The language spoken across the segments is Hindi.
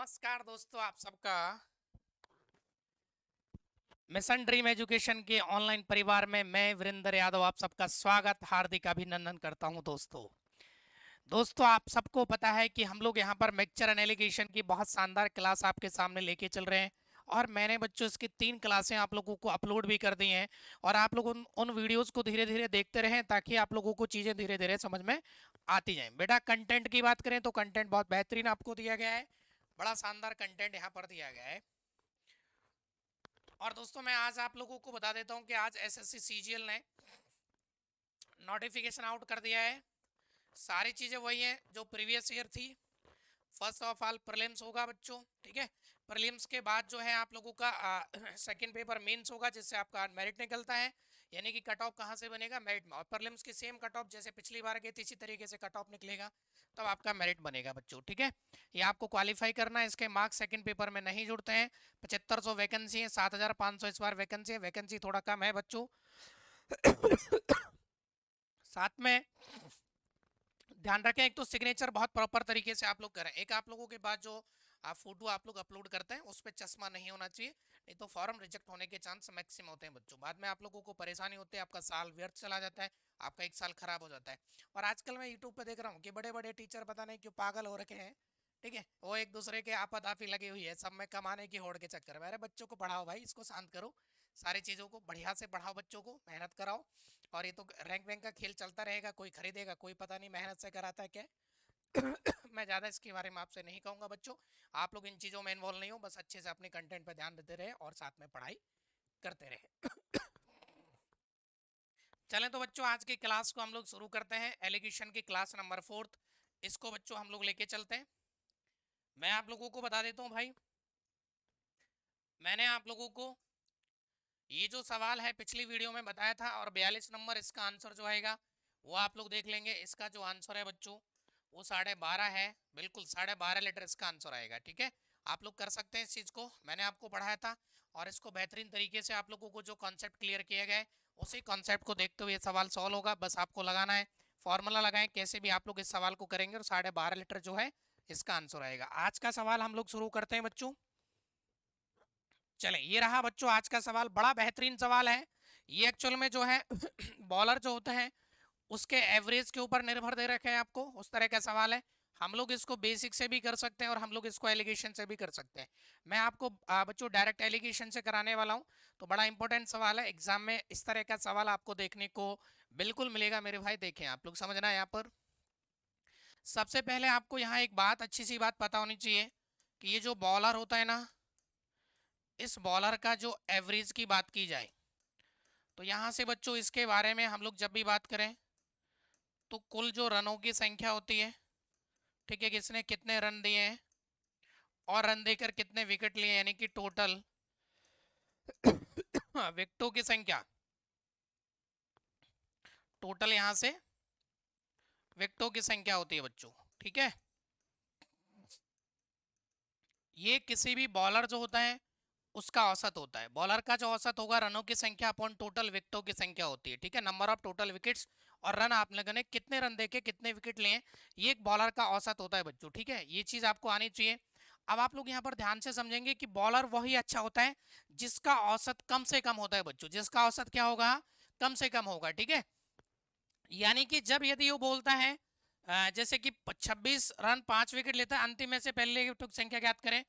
नमस्कार दोस्तों, आप सबका मिशन ड्रीम एजुकेशन के ऑनलाइन परिवार में मैं वीरेंद्र यादव आप सबका स्वागत हार्दिक अभिनंदन करता हूं। दोस्तों आप सबको पता है कि हम लोग यहां पर मिक्सचर एंड एलिगेशन की बहुत शानदार क्लास आपके सामने लेके चल रहे हैं। और मैंने बच्चों इसकी 3 क्लासें आप लोगों को अपलोड भी कर दी हैं। और आप लोग उन वीडियोस को धीरे धीरे देखते रहें ताकि आप लोगों को चीज़ें धीरे धीरे समझ में आती जाएं। बेटा कंटेंट की बात करें तो कंटेंट बहुत बेहतरीन आपको दिया गया है, बड़ा शानदार कंटेंट यहाँ पर दिया गया है। और दोस्तों मैं आज आप लोगों को बता देता हूं कि आज एसएससी सीजीएल ने नोटिफिकेशन आउट कर दिया है। सारी चीज़ें वही हैं जो प्रीवियस ईयर थी। फर्स्ट ऑफ ऑल प्रीलिम्स होगा बच्चों, ठीक है। प्रीलिम्स के बाद जो है आप लोगों का सेकंड पेपर मेंस होगा, जिससे आपका मेरिट निकलता है, यानी कि कट ऑफ कहाँ से बनेगा, मेरिट में। और प्रीलिम्स की सेम कट ऑफ जैसे पिछली बार के इसी तरीके से कट ऑफ निकलेगा, तब आपका मेरिट बनेगा बच्चों, ठीक है। ये आपको क्वालिफाई करना है। इसके मार्क्स सेकंड पेपर में नहीं जुड़ते हैं। 7500 वैकेंसी है, 7500 इस बार वैकेंसी है। वैकेंसी थोड़ा कम है बच्चों। साथ में ध्यान रखें, एक तो सिग्नेचर बहुत प्रॉपर तरीके से आप लोग करें। एक आप लोगों के पास जो आप फोटो आप लोग अपलोड करते हैं उस पर चश्मा नहीं होना चाहिए, नहीं तो फॉर्म रिजेक्ट होने के चांस मैक्सिमम होते हैं बच्चों। बाद में आप लोगों को परेशानी होती है, आपका साल व्यर्थ चला जाता है, आपका एक साल खराब हो जाता है। और आजकल मैं यूट्यूब पे देख रहा हूँ कि बड़े बड़े टीचर पता नहीं क्यों पागल हो रखे हैं, ठीक है। वो एक दूसरे के आपाधापी लगी हुई है, सब में कमाने की होड़ के चक्कर में। अरे बच्चों को पढ़ाओ भाई, इसको शांत करो, सारी चीज़ों को बढ़िया से पढ़ाओ, बच्चों को मेहनत कराओ। और ये तो रैंक वैंक का खेल चलता रहेगा, कोई खरीदेगा कोई पता नहीं मेहनत से कराता है क्या। मैं ज़्यादा इसके बारे में आपसे नहीं कहूँगा बच्चों, आप लोग इन चीज़ों में इन्वॉल्व नहीं हो, बस अच्छे से अपने कंटेंट पर ध्यान देते रहे और साथ में पढ़ाई करते रहे। चलें तो बच्चों आज की क्लास को हम लोग शुरू करते हैं। एलिगेशन की क्लास नंबर 4, इसको बच्चों हम लोग लेके चलते हैं। मैं आप लोगों को बता देता हूँ भाई, मैंने आप लोगों को ये जो सवाल है पिछली वीडियो में बताया था, और 42 नंबर इसका आंसर जो आएगा वो आप लोग देख लेंगे। इसका जो आंसर है बच्चों वो 12.5 है, बिल्कुल 12.5 लीटर इसका आंसर आएगा, ठीक है। आप लोग कर सकते हैं इस चीज़ को, मैंने आपको पढ़ाया था। और इसको बेहतरीन तरीके से आप लोगों को जो कॉन्सेप्ट क्लियर किया गया है उसी कॉन्सेप्ट को देखते हुए ये सवाल सॉल्व होगा। बस आपको लगाना है, फॉर्मूला लगाएं कैसे भी आप लोग इस सवाल को करेंगे, और 12.5 लीटर जो है इसका आंसर आएगा। आज का सवाल हम लोग शुरू करते हैं बच्चों। चले, ये रहा बच्चों आज का सवाल, बड़ा बेहतरीन सवाल है ये। एक्चुअल में जो है बॉलर जो होते हैं उसके एवरेज के ऊपर निर्भर दे रखे हैं आपको, उस तरह का सवाल है। हम लोग इसको बेसिक से भी कर सकते हैं और हम लोग इसको एलिगेशन से भी कर सकते हैं। मैं आपको बच्चों डायरेक्ट एलिगेशन से कराने वाला हूं, तो बड़ा इंपॉर्टेंट सवाल है। एग्जाम में इस तरह का सवाल आपको देखने को बिल्कुल मिलेगा मेरे भाई। देखें आप लोग, समझना है यहाँ पर। सबसे पहले आपको यहाँ एक बात, अच्छी सी बात पता होनी चाहिए कि ये जो बॉलर होता है ना, इस बॉलर का जो एवरेज की बात की जाए तो यहाँ से बच्चों इसके बारे में हम लोग जब भी बात करें तो कुल जो रनों की संख्या होती है, ठीक है, किसने कितने रन दिए हैं और रन देकर कितने विकेट लिए, यानी कि टोटल विकेटों की संख्या, टोटल यहाँ से विकेटों की संख्या होती है बच्चों, ठीक है। ये किसी भी बॉलर जो होता है उसका औसत होता है। बॉलर का जो औसत होगा रनों की संख्या अपॉन टोटल विकेटों की संख्या होती है, ठीक है। नंबर ऑफ टोटल विकेट्स और रन आप लोगों ने कितने रन देके कितने विकेट लिए, ये एक बॉलर का औसत होता है बच्चों, ठीक है। ये चीज आपको आनी चाहिए। अब आप लोग यहाँ पर ध्यान से समझेंगे कि बॉलर वही अच्छा होता है जिसका औसत कम से कम होता है बच्चों, जिसका औसत क्या होगा, कम से कम होगा, ठीक है। यानी कि जब यदि वो बोलता है जैसे कि 26 रन 5 विकेट लेता है, अंतिम में से पहले विकेटों की संख्या ज्ञात करें,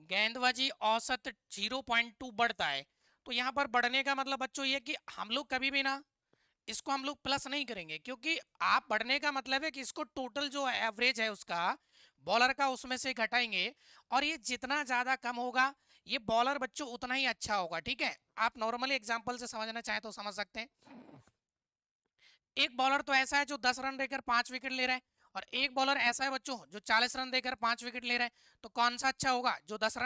गेंदबाजी औसत 0.2 बढ़ता है। तो यहाँ पर बढ़ने का मतलब बच्चों ये कि हम लोग कभी भी ना इसको हम लोग प्लस नहीं करेंगे, क्योंकि आप बढ़ने का मतलब है कि इसको टोटल जो एवरेज है उसका बॉलर का उसमें से घटाएंगे, और ये जितना ज्यादा कम होगा ये बॉलर बच्चों उतना ही अच्छा होगा, ठीक है। आप नॉर्मली एग्जांपल से समझना चाहें तो समझ सकते हैं। एक बॉलर तो ऐसा है जो 10 रन देकर 5 विकेट ले रहा है, और एक बॉलर ऐसा है बच्चों जो 40 रन देकर 5 विकेट ले रहा है। तो कौन सा अच्छा होगा, जो 10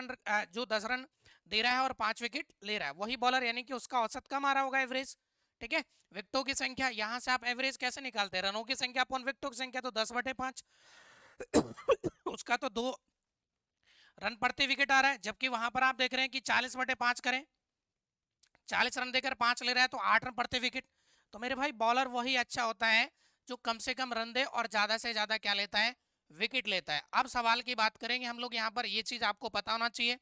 रन दे रहा है और 5 विकेट ले रहा है, वही बॉलर, यानी कि उसका औसत कम आ रहा होगा एवरेज, ठीक है। विकेटों की संख्या, यहां से आप एवरेज कैसे निकालते हैं, रनों की संख्या अपॉन विकेटों की संख्या, तो 10/5 उसका तो 2 रन प्रति विकेट आ रहा है, जबकि वहां पर आप देख रहे हैं कि 40/5 करें, 40 रन देकर 5 ले रहा है तो 8 रन प्रति विकेट। तो मेरे भाई बॉलर वही अच्छा होता है जो कम से कम रन दे और ज्यादा से ज्यादा क्या लेता है, विकेट लेता है। अब सवाल की बात करेंगे हम लोग यहाँ पर, ये चीज आपको पता होना चाहिए।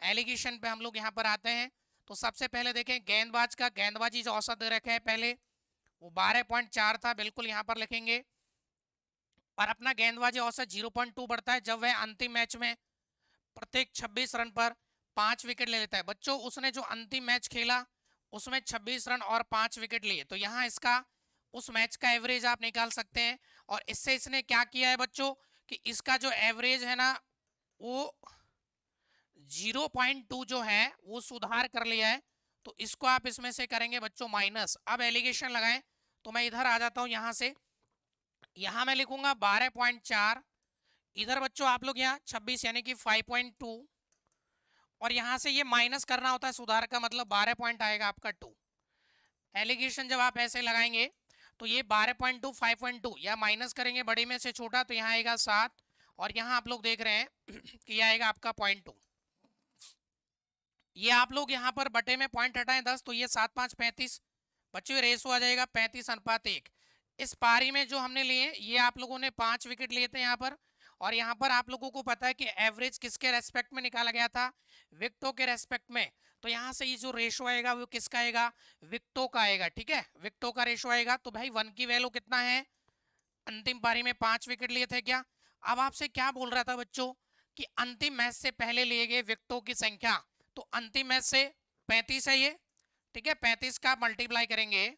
एलिगेशन पे हम लोग यहाँ पर आते हैं। तो सबसे पहले देखें गेंदबाज का, गेंदबाजी जो औसत दे रखा है पहले वो 12.4 था, बिल्कुल यहाँ पर लिखेंगे। और अपना गेंदबाजी औसत 0.2 बढ़ता है जब वह अंतिम मैच में प्रत्येक 26 रन पर 5 विकेट ले लेता है। बच्चों उसने जो अंतिम मैच खेला उसमें 26 रन और 5 विकेट लिए, तो यहाँ इसका उस मैच का एवरेज आप निकाल सकते हैं। और इससे इसने क्या किया है बच्चों कि इसका जो एवरेज है ना वो 0.2 जो है वो सुधार कर लिया है। तो इसको आप इसमें से करेंगे बच्चों माइनस। अब एलिगेशन लगाएं तो मैं इधर आ जाता हूं, यहां से यहां मैं लिखूंगा 12.4, इधर बच्चों आप लोग यहाँ 26 यानी कि 5.2, और यहां से ये माइनस करना होता है सुधार का, मतलब 12 पॉइंट आएगा आपका 2। एलिगेशन जब आप ऐसे लगाएंगे तो ये 12.2 5.2 या माइनस करेंगे बड़े में से छोटा तो यहाँ आएगा 7, और यहाँ आप लोग देख रहे हैं कि यह आएगा आपका 0.2। ये आप लोग यहाँ पर बटे में पॉइंट हटाएं 10 तो ये 7 5 35, बच्चों रेसो आ जाएगा 35:1। इस पारी में जो हमने लिए ये आप लोगों ने 5 विकेट लिए थे यहाँ पर। और यहाँ पर आप लोगों को पता है कि एवरेज किसके रेस्पेक्ट में निकाला गया था, विकेटों के रेस्पेक्ट में। तो यहाँ से ये जो रेशो आएगा वो किसका आएगा, विकेटों का आएगा। ठीक है, विकेटों का रेशो आएगा। तो भाई 1 की वैल्यू कितना है, अंतिम पारी में 5 विकेट लिए थे क्या। अब आपसे क्या बोल रहा था बच्चों कि अंतिम मैच से पहले लिए गए विकेटों की संख्या, तो अंतिम मैच से 35 है ये। ठीक है, 35 का मल्टीप्लाई करेंगे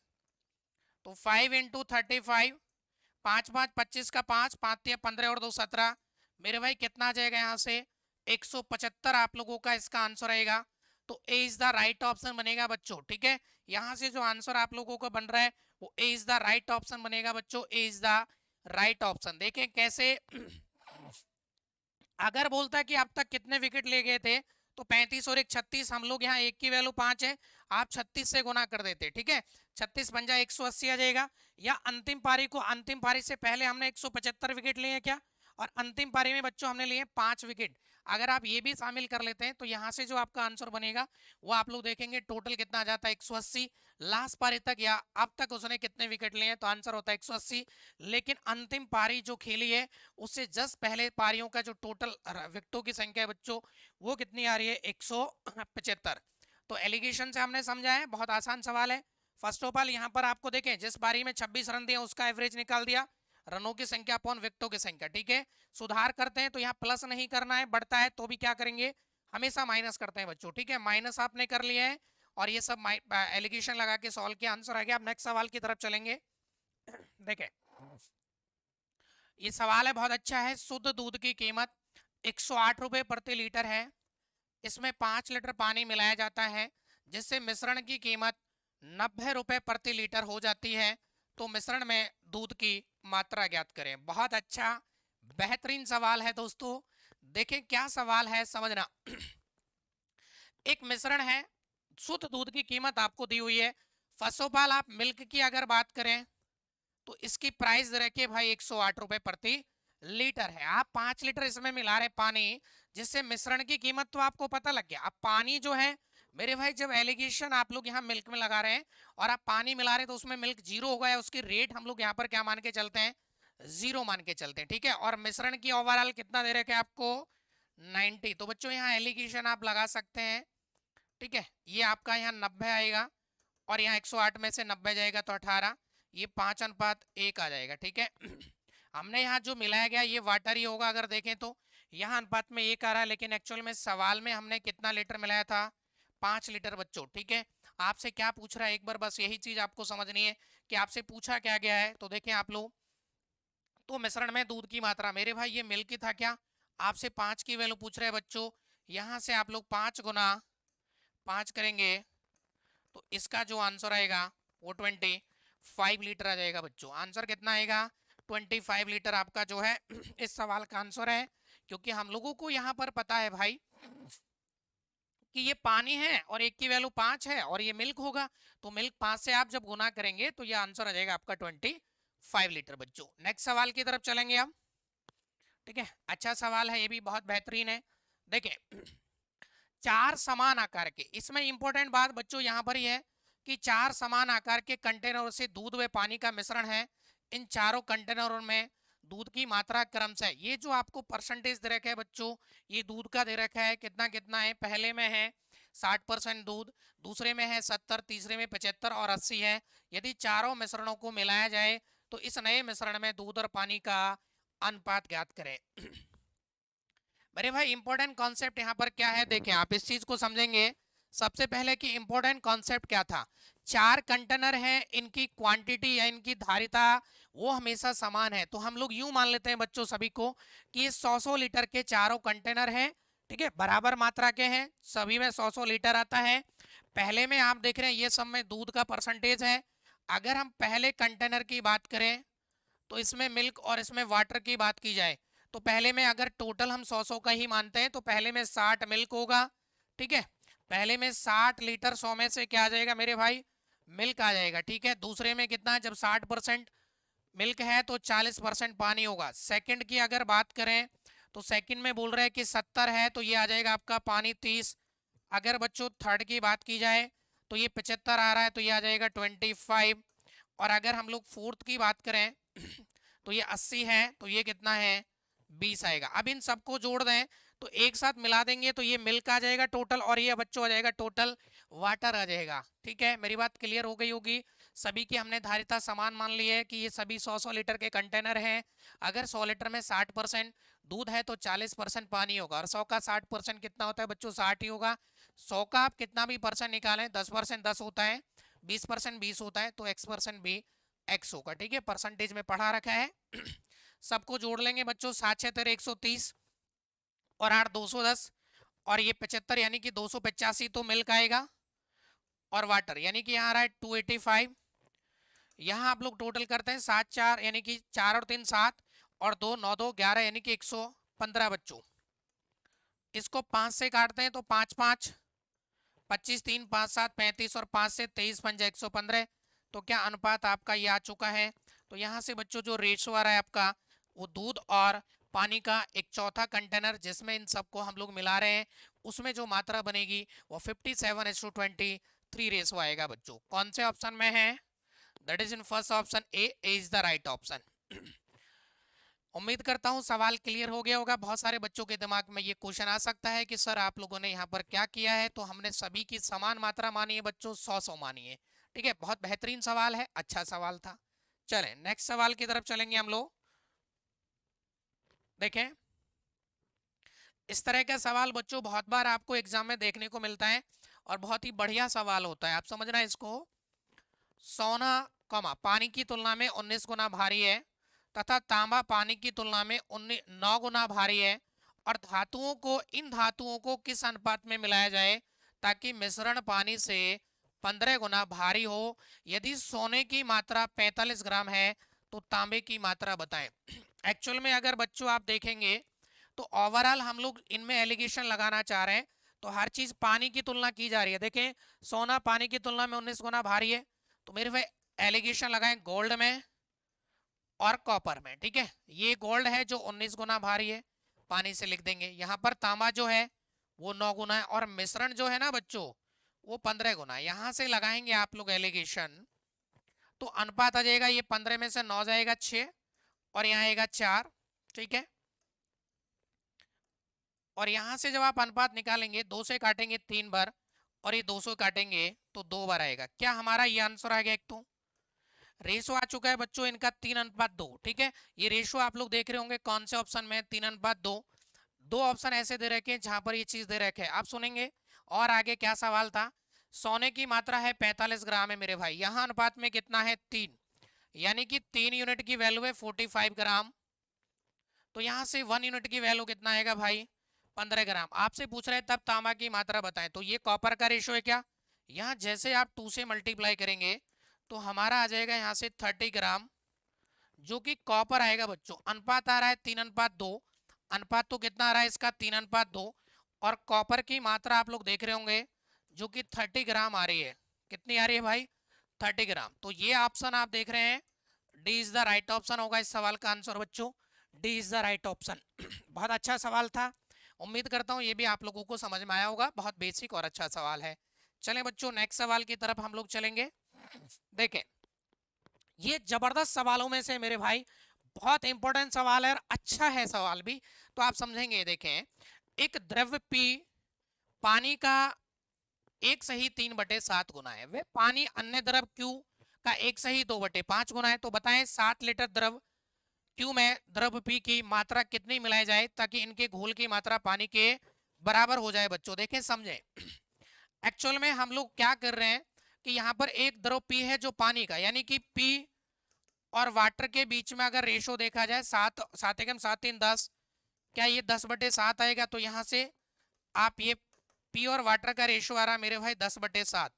तो 5 इंटू 35, 5 5 25 का 5 5 15 और 2 17, मेरे भाई कितना आ जाएगा यहाँ से 175 आप लोगों का इसका आंसर आएगा। तो ए इज द राइट ऑप्शन बनेगा बच्चों। ठीक है, यहाँ से जो आंसर आप लोगों को बन रहा है वो ए इज द राइट ऑप्शन बनेगा बच्चों, ए इज द राइट ऑप्शन। देखें कैसे अगर बोलता है कि अब तक कितने विकेट ले गए थे तो 35 और एक 36, हम लोग यहाँ एक की वैल्यू 5 है, आप 36 से गुना कर देते। ठीक है, 36 बन जाए 180 आ जाएगा। या अंतिम पारी को, अंतिम पारी से पहले हमने 175 विकेट लिए हैं क्या, और अंतिम पारी में बच्चों हमने लिए 5 विकेट, अगर आप ये भी शामिल कर लेते हैं तो यहाँ से जो आपका आंसर बनेगा वो आप लोग देखेंगे टोटल कितना आ जाता है 180। लास्ट पारी तक या अब तक उसने कितने विकेट लिए हैं तो आंसर होता है 180। लेकिन अंतिम पारी जो खेली है उससे जस्ट पहले पारियों का जो टोटल विकेटों की संख्या है बच्चों वो कितनी आ रही है 175। तो एलिगेशन से हमने समझा है, बहुत आसान सवाल है। फर्स्ट ऑफ ऑल यहाँ पर आपको देखें जिस पारी में 26 रन दिए उसका एवरेज निकाल दिया, रनों की संख्या अपॉन विकेटों की संख्या। ठीक है, सुधार करते हैं तो यहाँ प्लस नहीं करना है, बढ़ता है तो भी क्या करेंगे हमेशा माइनस करते हैं बच्चों। ठीक है, माइनस आपने कर लिया है और ये सब एलिगेशन लगा के सॉल्व किया, आंसर आ गया। अब नेक्स्ट सवाल की तरफ चलेंगे। देखें ये सवाल है बहुत अच्छा है। शुद्ध दूध की कीमत 108 रुपए प्रति लीटर है, इसमें 5 लीटर पानी मिलाया जाता है जिससे मिश्रण की कीमत 90 रुपए प्रति लीटर हो जाती है। तो मिश्रण में दूध की मात्रा ज्ञात करें। बहुत अच्छा बेहतरीन सवाल है दोस्तों। देखें क्या सवाल है समझना। एक मिश्रण है, शुद्ध दूध की कीमत आपको दी हुई है। फर्स्ट ऑफ ऑल आप मिल्क की अगर बात करें तो इसकी प्राइस रखिए भाई 108 रुपए प्रति लीटर है। आप 5 लीटर इसमें मिला रहे पानी, जिससे मिश्रण की कीमत तो आपको पता लग गया। अब पानी जो है मेरे भाई जब एलिगेशन आप लोग यहाँ मिल्क में लगा रहे हैं और आप पानी मिला रहे हैं तो उसमें मिल्क जीरो होगा, या उसकी रेट हम लोग यहाँ पर क्या मान के चलते हैं, जीरो मान के चलते हैं। ठीक है, और मिश्रण की ओवरऑल कितना दे रखे आपको 90। तो बच्चों यहाँ एलिगेशन आप लगा सकते हैं। ठीक है, ये आपका यहाँ 90 आएगा और यहाँ 108 में से 90 जाएगा तो 18, ये 5:1 आ जाएगा। ठीक है, हमने यहाँ जो मिलाया गया ये वाटर ही होगा। अगर देखें तो यहाँ अनुपात में 1 आ रहा है, लेकिन एक्चुअल में सवाल में हमने कितना लीटर मिलाया था 5 लीटर बच्चों। ठीक है, आपसे क्या पूछ रहा है एक बार बस यही चीज आपको समझनी है कि आपसे पूछा क्या गया है। तो देखें आप लोग, तो मिश्रण में दूध की मात्रा, मेरे भाई ये मिल्क ही था क्या, आपसे 5 की वैल्यू पूछ रहे हैं बच्चों। यहाँ से आप लोग 5 गुना 5 करेंगे तो इसका जो आंसर आएगा वो 25 लीटर आ जाएगा बच्चों। आंसर कितना आएगा 25 लीटर आपका जो है इस सवाल का आंसर है। क्योंकि हम लोगों को यहाँ पर पता है भाई कि ये पानी है और एक की वैल्यू 5 है और ये मिल्क होगा, तो मिल्क 5 से आप जब गुना करेंगे तो ये आंसर आ जाएगा आपका 25 लीटर बच्चों। नेक्स्ट सवाल की तरफ चलेंगे हम। ठीक है, अच्छा सवाल है ये भी, बहुत बेहतरीन है। देखिए 4 समान आकार के, इसमें इंपॉर्टेंट बात बच्चों यहाँ पर ही है कि 4 समान आकार के कंटेनरों से दूध व पानी का मिश्रण है। इन चारों कंटेनरों में दूध की मात्रा क्रमशः, ये जो आपको परसेंटेज दे रखा है बच्चों, ये दूध का दे रखा है कितना कितना है, पहले में है 60% दूध, दूसरे में है 70, तीसरे में 75 और 80 है। यदि चारों मिश्रणों को मिलाया जाए तो इस नए मिश्रण में दूध और पानी का अनुपात ज्ञात करें। मेरे भाई इंपॉर्टेंट कॉन्सेप्ट यहाँ पर क्या है, देखें आप इस चीज को समझेंगे। सबसे पहले कि इंपॉर्टेंट कॉन्सेप्ट क्या था, चार कंटेनर हैं, इनकी क्वांटिटी या इनकी धारिता वो हमेशा समान है। तो हम लोग यूं मान लेते हैं बच्चों सभी को कि ये 100 लीटर के चारों कंटेनर हैं, ठीक है, बराबर मात्रा के हैं, सभी में 100 लीटर आता है। पहले में आप देख रहे हैं ये सब में दूध का परसेंटेज है। अगर हम पहले कंटेनर की बात करें तो इसमें मिल्क और इसमें वाटर की बात की जाए तो पहले में अगर टोटल हम 100 का ही मानते हैं तो पहले में 60 मिल्क होगा, ठीक है, पहले में 60 लीटर 100 में से क्या आ जाएगा मेरे भाई, मिल्क आ जाएगा, ठीक है। दूसरे में कितना है, जब 60% मिल्क है तो 40% पानी होगा। सेकंड की अगर बात करें तो सेकंड में बोल रहे हैं कि 70 है तो ये आ जाएगा आपका पानी 30। अगर बच्चों थर्ड की बात की जाए तो ये 75 आ रहा है तो ये आ जाएगा 25। और अगर हम लोग फोर्थ की बात करें तो ये 80 है तो ये कितना है, 20 आएगा। अब इन सबको जोड़ दें तो एक साथ मिला देंगे तो ये मिल्क आ जाएगा टोटल, और ये बच्चों आ जाएगा टोटल वाटर आ जाएगा, ठीक है। मेरी बात क्लियर हो गई होगी। सभी की हमने धारिता समान मान ली है कि ये सभी 100 लीटर के कंटेनर हैं। अगर 100 लीटर में 60% दूध है तो 40% पानी होगा, और 100 का 60% कितना होता है बच्चों, 60 ही होगा। 100 का आप कितना भी परसेंट निकालें, 10% 10 होता है, 20% 20 होता है, तो x% भी x होगा, ठीक है, परसेंटेज में पढ़ा रखा है। सबको जोड़ लेंगे बच्चों, 7 6 13 130 और 8 210 और ये 75 यानी कि 285 तो मिल्क आएगा, और वाटर यानी कि यहाँ आ रहा है 285। यहाँ आप लोग टोटल करते हैं 7 4 यानी कि 4 और 3 7 और 2 9 2 11 यानी कि 115 बच्चों। इसको 5 से काटते हैं तो 5 5 25 3 5 7 35 और 5 से 23 पंजा 115। तो क्या अनुपात आपका ये आ चुका है। तो यहाँ से बच्चों जो रेशो आ रहा है आपका वो दूध और पानी का एक चौथा कंटेनर जिसमें इन सबको हम लोग मिला रहे हैं उसमें जो मात्रा बनेगी वो 57:23 रेशो आएगा बच्चों। कौन से ऑप्शन में है, that is in first option, A is the right option. उम्मीद करता हूं सवाल क्लियर हो गया होगा। बहुत सारे बच्चों के दिमाग में ये क्वेश्चन आ सकता है कि सर आप लोगों ने यहाँ पर क्या किया है। तो हमने सभी की समान मात्रा मानी है बच्चों, 100 मानी है, ठीक है। बहुत बेहतरीन सवाल है, अच्छा सवाल था। चलें नेक्स्ट सवाल की तरफ चलेंगे हम लोग। देखें इस तरह का सवाल बच्चों बहुत बार आपको एग्जाम में देखने को मिलता है और बहुत ही बढ़िया सवाल होता है। आप समझना इसको, सोना पानी की तुलना में 19 गुना भारी है तथा तांबा पानी की तुलना में 9 गुना भारी है, और धातुओं को इन धातुओं को किस अनुपात में मिलाया जाए ताकि मिश्रण पानी से 15 गुना भारी हो। यदि सोने की मात्रा 45 ग्राम है तो तांबे की मात्रा बताएं। एक्चुअल में अगर बच्चों आप देखेंगे तो ओवरऑल हम लोग इनमें एलिगेशन लगाना चाह रहे हैं तो हर चीज पानी की तुलना की जा रही है। देखें सोना पानी की तुलना में 19 गुना भारी है तो मेरे भाई एलिगेशन लगाएं गोल्ड में और कॉपर में, ठीक है। ये गोल्ड है जो 19 गुना भारी है, पानी से लिख देंगे। यहाँ पर तांबा जो है वो 9 गुना है, और मिश्रण जो है ना बच्चों वो 15 गुना है। यहाँ से लगाएंगे आप लोग एलिगेशन तो अनुपात आ जाएगा, ये 15 में से 9 जाएगा 6 और यहाँ आएगा 4, ठीक है। और यहाँ से जब आप अनुपात निकालेंगे 2 से काटेंगे 3 बार और ये 200 काटेंगे तो 2 बार आएगा। क्या हमारा ये आंसर आ गया। एक तो रेशो आ चुका है बच्चों इनका 3:2, ठीक है। ये रेशो आप लोग देख रहे होंगे कौन से ऑप्शन में, 3:2। दो ऑप्शन ऐसे दे रखे हैं जहां पर ये चीज दे रखे है, आप सुनेंगे। और आगे क्या सवाल था, सोने की मात्रा है 45 ग्राम है मेरे भाई, यहाँ अनुपात में कितना है 3, यानी कि 3 यूनिट की वैल्यू है 45 ग्राम। तो यहाँ से 1 यूनिट की वैल्यू कितना आएगा भाई, 15 ग्राम। आपसे पूछ रहे हैं तब तांबा की मात्रा बताएं, तो ये कॉपर का रेशो है क्या। यहाँ जैसे आप 2 से मल्टीप्लाई करेंगे तो हमारा आ जाएगा यहाँ से 30 ग्राम जो कि कॉपर आएगा बच्चों। अनुपात आ रहा है 3:2, अनुपात तो कितना आ रहा है इसका 3:2, और कॉपर की मात्रा आप लोग देख रहे होंगे जो कि 30 ग्राम आ रही है। कितनी आ रही है भाई, 30 ग्राम। तो ये ऑप्शन आप देख रहे हैं D is the right option होगा इस सवाल का आंसर बच्चों, D is the right option. बहुत अच्छा सवाल था, उम्मीद करता हूँ ये भी आप लोगों को समझ में आया होगा। बहुत बेसिक और अच्छा सवाल है। चलें बच्चों नेक्स्ट सवाल की तरफ हम लोग चलेंगे। देखें ये जबरदस्त सवालों में से मेरे भाई बहुत इंपॉर्टेंट सवाल है और अच्छा है सवाल भी, तो आप समझेंगे। देखें, एक द्रव्य P पानी का 1/3/7 गुना है, वे पानी अन्य द्रव Q का 1/2/5 गुना है। तो बताएं 7 लीटर द्रव Q में द्रव P की मात्रा कितनी मिलाई जाए ताकि इनके घोल की मात्रा पानी के बराबर हो जाए। बच्चों देखें समझें, एक्चुअल में हम लोग क्या कर रहे हैं कि यहाँ पर एक द्रव P है जो पानी का, यानी कि P और वाटर के बीच में अगर रेशो देखा जाए 7 7 एकम 7 3 10, क्या ये 10/7 आएगा? तो यहाँ से आप ये P और वाटर का रेशो आ रहा है मेरे भाई 10/7।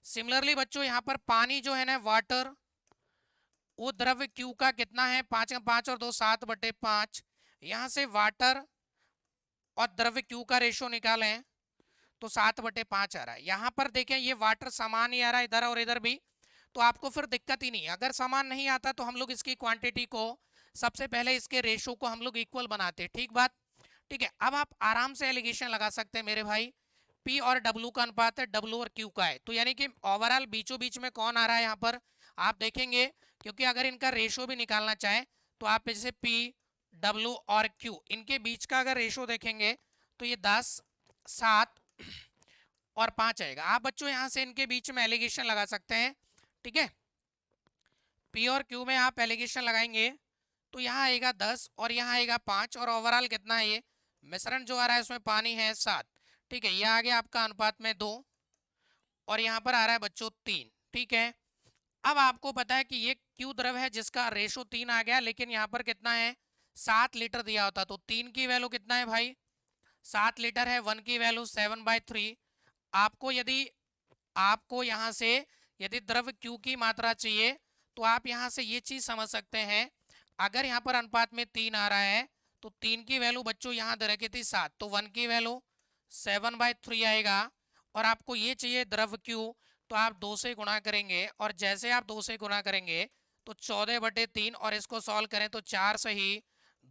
सिमिलरली बच्चों यहाँ पर पानी जो है ना वाटर, वो द्रव्य Q का कितना है 5 और 2 7/5। यहाँ से वाटर और द्रव्य Q का रेशो निकालें तो 7/5 आ रहा है। यहाँ पर देखें ये वाटर समान ही आ रहा है इधर और इधर भी, तो आपको फिर दिक्कत ही नहीं है। अगर समान नहीं आता तो हम लोग इसकी क्वांटिटी को सबसे पहले इसके रेशो को हम लोग इक्वल बनाते हैं। ठीक बात, ठीक है। अब आप आराम से एलिगेशन लगा सकते हैं मेरे भाई, P और W का अनुपात है, W और Q का है, तो यानी कि ओवरऑल बीचों बीच में कौन आ रहा है यहाँ पर आप देखेंगे, क्योंकि अगर इनका रेशो भी निकालना चाहे तो आप जैसे P W और Q इनके बीच का अगर रेशो देखेंगे तो ये 10 7 और 5 आएगा। आप बच्चों यहाँ से इनके बीच में एलिगेशन लगा सकते हैं। ठीक है, P और Q में आप एलिगेशन लगाएंगे तो यहाँ आएगा 10 और यहाँ आएगा 5, और ओवरऑल कितना है ये मिश्रण जो आ रहा है उसमें पानी है 7। ठीक है, यह आ गया आपका अनुपात में 2 और यहाँ पर आ रहा है बच्चों 3। ठीक है, अब आपको पता है कि ये Q द्रव है जिसका रेशो 3 आ गया, लेकिन यहाँ पर कितना है 7 लीटर दिया होता, तो 3 की वैल्यू कितना है भाई 7 लीटर है, 1 की वैल्यू 7/3। आपको यहाँ से यदि द्रव Q की मात्रा चाहिए तो आप यहाँ से ये चीज समझ सकते हैं, अगर यहाँ पर अनुपात में 3 आ रहा है तो 3 की वैल्यू बच्चों यहाँ दे रखी थी 7, तो 1 की वैल्यू 7/3 आएगा। और आपको ये चाहिए द्रव Q, तो आप 2 से गुणा करेंगे, और जैसे आप 2 से गुणा करेंगे तो 14/3, और इसको सॉल्व करें तो 4 सही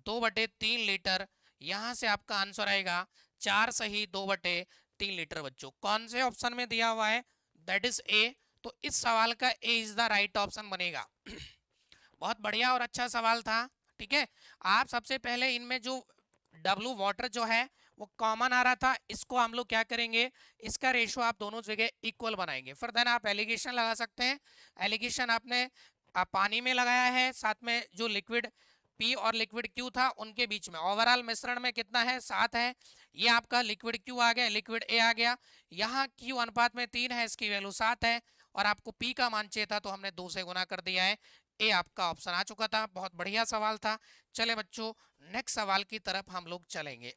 2/3 लीटर। यहाँ से आपका आंसर आएगा 4 सही 2/3 लीटर। बच्चों कौन से ऑप्शन में दिया हुआ है, दैट इज ए, तो इस सवाल का ए इज द राइट ऑप्शन बनेगा। बहुत बढ़िया और अच्छा सवाल था। ठीक है, आप सबसे पहले इनमें जो W वाटर जो है वो कॉमन आ रहा था, इसको हम लोग क्या करेंगे, इसका रेशो आप दोनों जगह इक्वल बनाएंगे, फिर देन आप एलिगेशन लगा सकते हैं। एलिगेशन आपने पानी में लगाया है, साथ में जो लिक्विड P और लिक्विड Q था उनके बीच में ओवरऑल मिश्रण में कितना है 7 है, ये आपका लिक्विड Q आ गया, लिक्विड A आ गया। यहाँ Q अनुपात में 3 है, इसकी वैल्यू 7 है, और आपको P का मान चाहिए था तो हमने 2 से गुना कर दिया है। ए आपका ऑप्शन आ चुका था, बहुत बढ़िया सवाल था। चले बच्चों नेक्स्ट सवाल की तरफ हम लोग चलेंगे।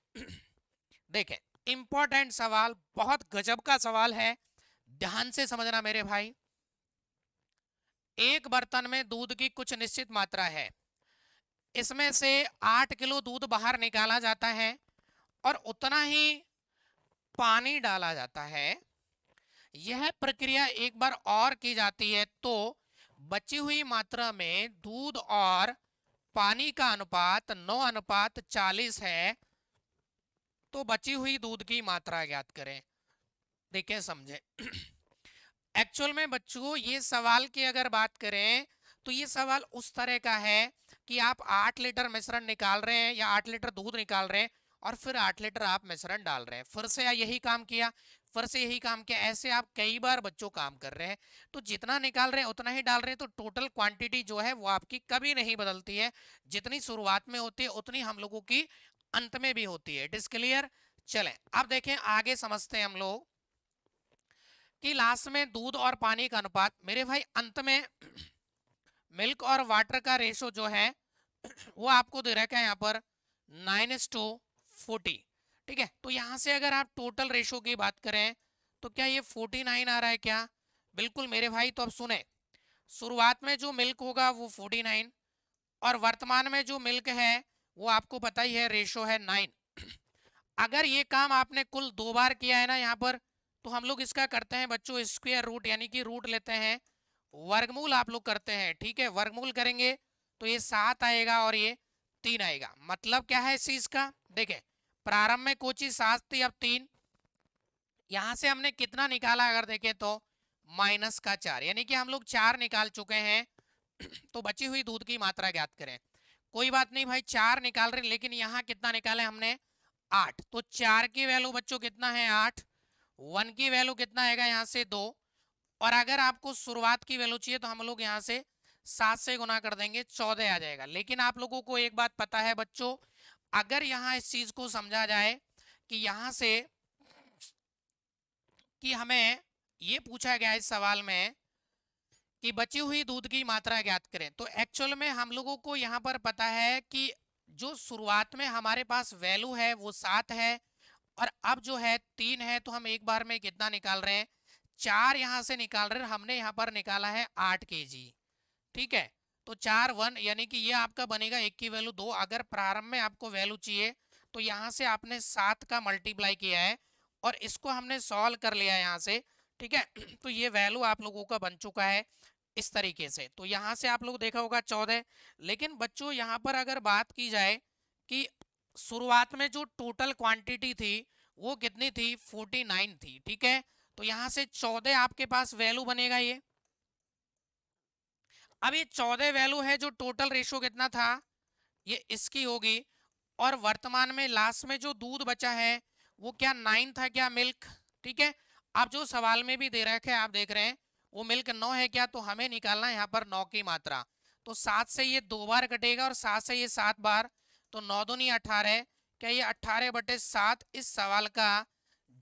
देखें, इंपॉर्टेंट सवाल, बहुत गजब का सवाल है, ध्यान से समझना मेरे भाई। एक बर्तन में दूध की कुछ निश्चित मात्रा है, इसमें से 8 किलो दूध बाहर निकाला जाता है और उतना ही पानी डाला जाता है। यह प्रक्रिया एक बार और की जाती है तो बची हुई मात्रा में दूध और पानी का अनुपात 9:40 है, तो बची हुई दूध की मात्रा ज्ञात करें। देखिए समझे, एक्चुअल में बच्चों ये सवाल की अगर बात करें तो ये सवाल उस तरह का है कि आप 8 लीटर मिश्रण निकाल रहे हैं या 8 लीटर दूध निकाल रहे हैं और फिर 8 लीटर आप मिश्रण डाल रहे हैं, फिर से यही काम किया, फिर से यही काम किया, ऐसे आप कई बार बच्चों काम कर रहे हैं। तो जितना निकाल रहे हैं उतना ही डाल रहे हैं, तो टोटल क्वांटिटी जो है वो आपकी कभी नहीं बदलती है, जितनी शुरुआत में होती है उतनी हम लोगों की अंत में भी होती है। It is clear. चलें अब देखें, आगे समझते हैं हम लोग कि लास्ट में दूध और पानी का अनुपात मेरे भाई, अंत में मिल्क और वाटर का रेशो जो है वो आपको दे रखा है यहाँ पर 9:40। ठीक है, तो यहाँ से अगर आप टोटल रेशो की बात करें तो क्या ये 49 आ रहा है क्या? बिल्कुल मेरे भाई। तो अब सुने, शुरुआत में जो मिल्क होगा वो 49, और वर्तमान में जो मिल्क है वो आपको पता ही है रेशो है 9। अगर ये काम आपने कुल 2 बार किया है ना यहाँ पर, तो हम लोग इसका करते हैं बच्चों स्क्वायर रूट, यानी कि रूट लेते हैं, वर्गमूल आप लोग करते हैं। ठीक है, वर्गमूल करेंगे तो ये 7 आएगा और ये 3 आएगा। मतलब क्या है इस चीज का, देखें प्रारंभ में कोई चीज 7 थी, अब 3, यहां से हमने कितना निकाला अगर देखें तो -4, यानी कि हम लोग 4 निकाल चुके हैं। तो बची हुई दूध की मात्रा ज्ञात करें। कोई बात नहीं भाई, 4 निकाल रहे, लेकिन यहाँ कितना निकाले हमने, 8। तो 4 की वैल्यू बच्चों कितना है, 8। 1 की वैल्यू कितना आएगा यहाँ से, 2। और अगर आपको शुरुआत की वैल्यू चाहिए तो हम लोग यहाँ से 7 से गुना कर देंगे, 14 आ जाएगा। लेकिन आप लोगों को एक बात पता है बच्चों, अगर यहाँ इस चीज को समझा जाए कि यहाँ से कि हमें ये पूछा गया इस सवाल में कि बची हुई दूध की मात्रा ज्ञात करें, तो एक्चुअल में हम लोगों को यहाँ पर पता है कि जो शुरुआत में हमारे पास वैल्यू है वो 7 है, और अब जो है 3 है, तो हम एक बार में कितना निकाल रहे हैं, 4 यहाँ से निकाल रहे हैं। हमने यहाँ पर निकाला है 8 kg, ठीक है। तो 4 1, यानी कि ये आपका बनेगा 1 की वैल्यू 2। अगर प्रारंभ में आपको वैल्यू चाहिए तो यहाँ से आपने 7 का मल्टीप्लाई किया है और इसको हमने सॉल्व कर लिया है यहाँ से, ठीक है। तो ये वैल्यू आप लोगों का बन चुका है इस तरीके से। तो यहाँ से आप लोग देखा होगा 14। लेकिन बच्चों यहाँ पर अगर बात की जाए कि शुरुआत में जो टोटल क्वांटिटी थी वो कितनी थी, 49 थी, ठीक है। तो यहाँ से 14 आपके पास वैल्यू बनेगा ये। अब ये 14 वैल्यू है, जो टोटल रेशो कितना था ये इसकी होगी। और वर्तमान में लास्ट में जो दूध बचा है वो क्या 9 था क्या, मिल्क, ठीक है। अब जो सवाल में भी दे रखे हैं आप देख रहे हैं वो मिल्क 9 है क्या, तो हमें निकालना है यहाँ पर 9 की मात्रा। तो 7 से ये 2 बार कटेगा और 7 से ये 7 बार, तो 9 दूनी 18। क्या ये 18/7 इस सवाल का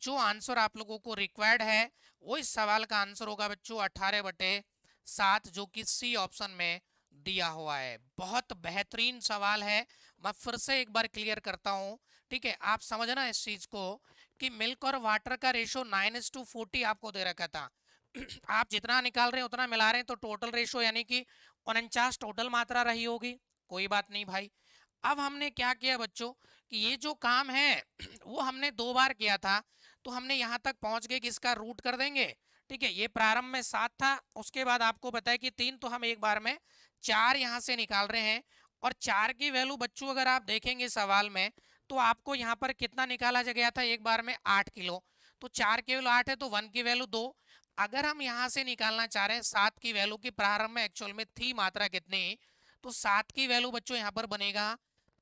जो आंसर आप लोगों को रिक्वायर्ड है वो इस सवाल का आंसर होगा बच्चों 18/7, जो कि सी ऑप्शन में दिया हुआ है। बहुत बेहतरीन सवाल है, मैं फिर से एक बार क्लियर करता हूँ, ठीक है। आप समझना इस चीज को कि मिल्क और वाटर का रेशो 9:40 आपको दे रखा था। आप जितना निकाल रहे हैं उतना मिला रहे हैं, तो टोटल रेशो यानी कि 49 टोटल मात्रा रही होगी। कोई बात नहीं भाई। अब हमने क्या किया बच्चों कि ये जो काम है वो हमने 2 बार किया था, तो हमने यहाँ तक पहुंच गए कि इसका रूट कर देंगे, ठीक है। ये प्रारंभ में 7 था, उसके बाद आपको पता है कि 3, तो हम एक बार में 4 यहाँ से निकाल रहे हैं। और 4 की वैल्यू बच्चों अगर आप देखेंगे सवाल में, तो आपको यहाँ पर कितना निकाला गया था एक बार में, 8 किलो। तो 4 की वैल्यू 8 है, तो 1 की वैल्यू 2। अगर हम यहाँ से निकालना चाह रहे हैं 7 की वैल्यू की प्रारंभ में एक्चुअल में थी मात्रा कितनी, तो 7 की वैल्यू बच्चों यहाँ पर बनेगा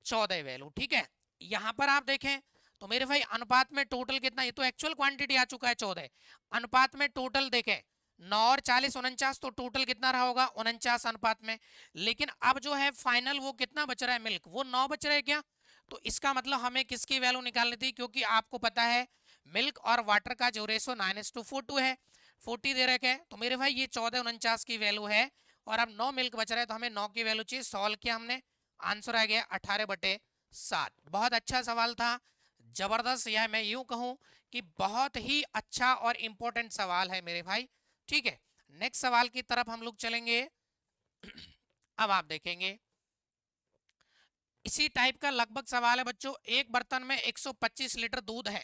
14 वैल्यू, ठीक है। यहाँ पर आप देखें तो मेरे भाई अनुपात में टोटल कितना, ये तो एक्चुअल क्वांटिटी आ चुका है 14। अनुपात में टोटल देखें 9 और 40 49, तो टोटल कितना रहा होगा, 49 अनुपात में। लेकिन अब जो है फाइनल वो कितना बच रहा है, मिल्क वो 9 बच रहा है क्या, तो इसका मतलब हमें किसकी वैल्यू निकालनी थी, क्योंकि आपको पता है मिल्क और वाटर का जो रेशो 9:42 है, 40 दे रखे हैं। तो मेरे भाई ये 14 49 की वैल्यू है, और अब 9 मिल्क बच रहा है, तो हमें 9 की वैल्यू चाहिए। सॉल्व किया हमने, आंसर आ गया 18/7। बहुत अच्छा सवाल था, जबरदस्त, या मैं यूं कहूं कि बहुत ही अच्छा और इंपॉर्टेंट सवाल है मेरे भाई, ठीक है। नेक्स्ट सवाल की तरफ हम लोग चलेंगे। अब आप देखेंगे इसी टाइप का लगभग सवाल है बच्चों। एक बर्तन में 125 लीटर दूध है।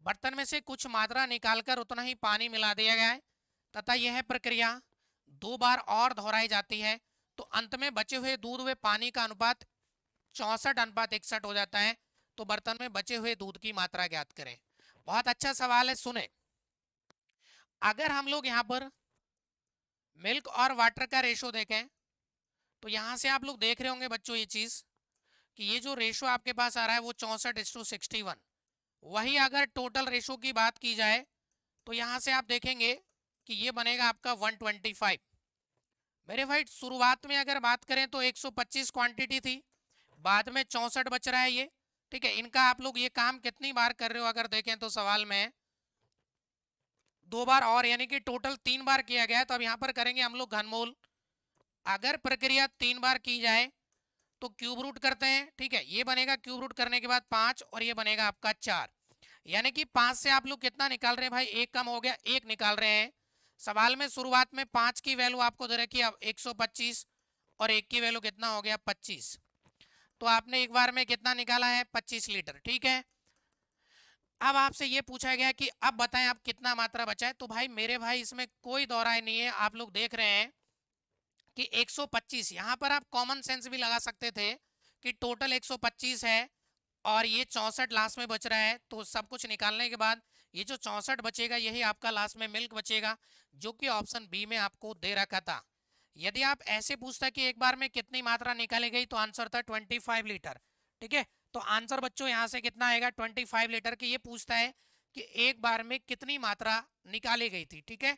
बर्तन में से कुछ मात्रा निकालकर उतना ही पानी मिला दिया गया है, तथा यह प्रक्रिया 2 बार और दोहराई जाती है, तो अंत में बचे हुए दूध व पानी का अनुपात 64:61 हो जाता है। तो बर्तन में बचे हुए दूध की मात्रा ज्ञात करें। बहुत अच्छा सवाल है, सुने। अगर हम लोग यहाँ पर मिल्क और वाटर का रेशो देखें, तो यहाँ से आप लोग देख रहे होंगे बच्चों ये चीज कि ये जो रेशो आपके पास आ रहा है वो 64:61। वही अगर टोटल रेशो की बात की जाए तो यहाँ से आप देखेंगे कि ये बनेगा आपका 125। मेरे भाई शुरुआत में अगर बात करें तो 125 क्वांटिटी थी, बाद में 64 बच रहा है ये, ठीक है। इनका आप लोग ये काम कितनी बार कर रहे हो अगर देखें तो सवाल में 2 बार और, यानी कि टोटल 3 बार किया गया है। तो अब यहाँ पर करेंगे हम लोग घनमूल। अगर प्रक्रिया 3 बार की जाए तो क्यूब रूट करते हैं, ठीक है। ये बनेगा क्यूब रूट करने के बाद 5, और ये बनेगा आपका 4। यानी कि 5 से आप लोग कितना निकाल रहे हैं भाई, एक कम हो गया, एक निकाल रहे हैं। सवाल में शुरुआत में 5 की वैल्यू आपको दे रखी है 125, और एक की वैल्यू कितना हो गया 25। तो आपने एक बार में कितना निकाला है, 25 लीटर, ठीक है। अब आपसे ये पूछा गया कि अब बताएं आप कितना मात्रा बचा है। तो भाई मेरे भाई इसमें कोई दौराय नहीं है, आप लोग देख रहे हैं कि 125, यहाँ पर आप कॉमन सेंस भी लगा सकते थे कि टोटल 125 है और ये 64 लास्ट में बच रहा है, तो सब कुछ निकालने के बाद ये जो 64 बचेगा यही आपका लास्ट में मिल्क बचेगा, जो कि ऑप्शन बी में आपको दे रखा था। यदि आप ऐसे पूछता कि एक बार में कितनी मात्रा निकाली गई तो आंसर था 25 लीटर। ठीक है, तो आंसर बच्चों यहाँ से कितना आएगा 25 लीटर की। ये पूछता है कि एक बार में कितनी मात्रा निकाली गई थी। ठीक है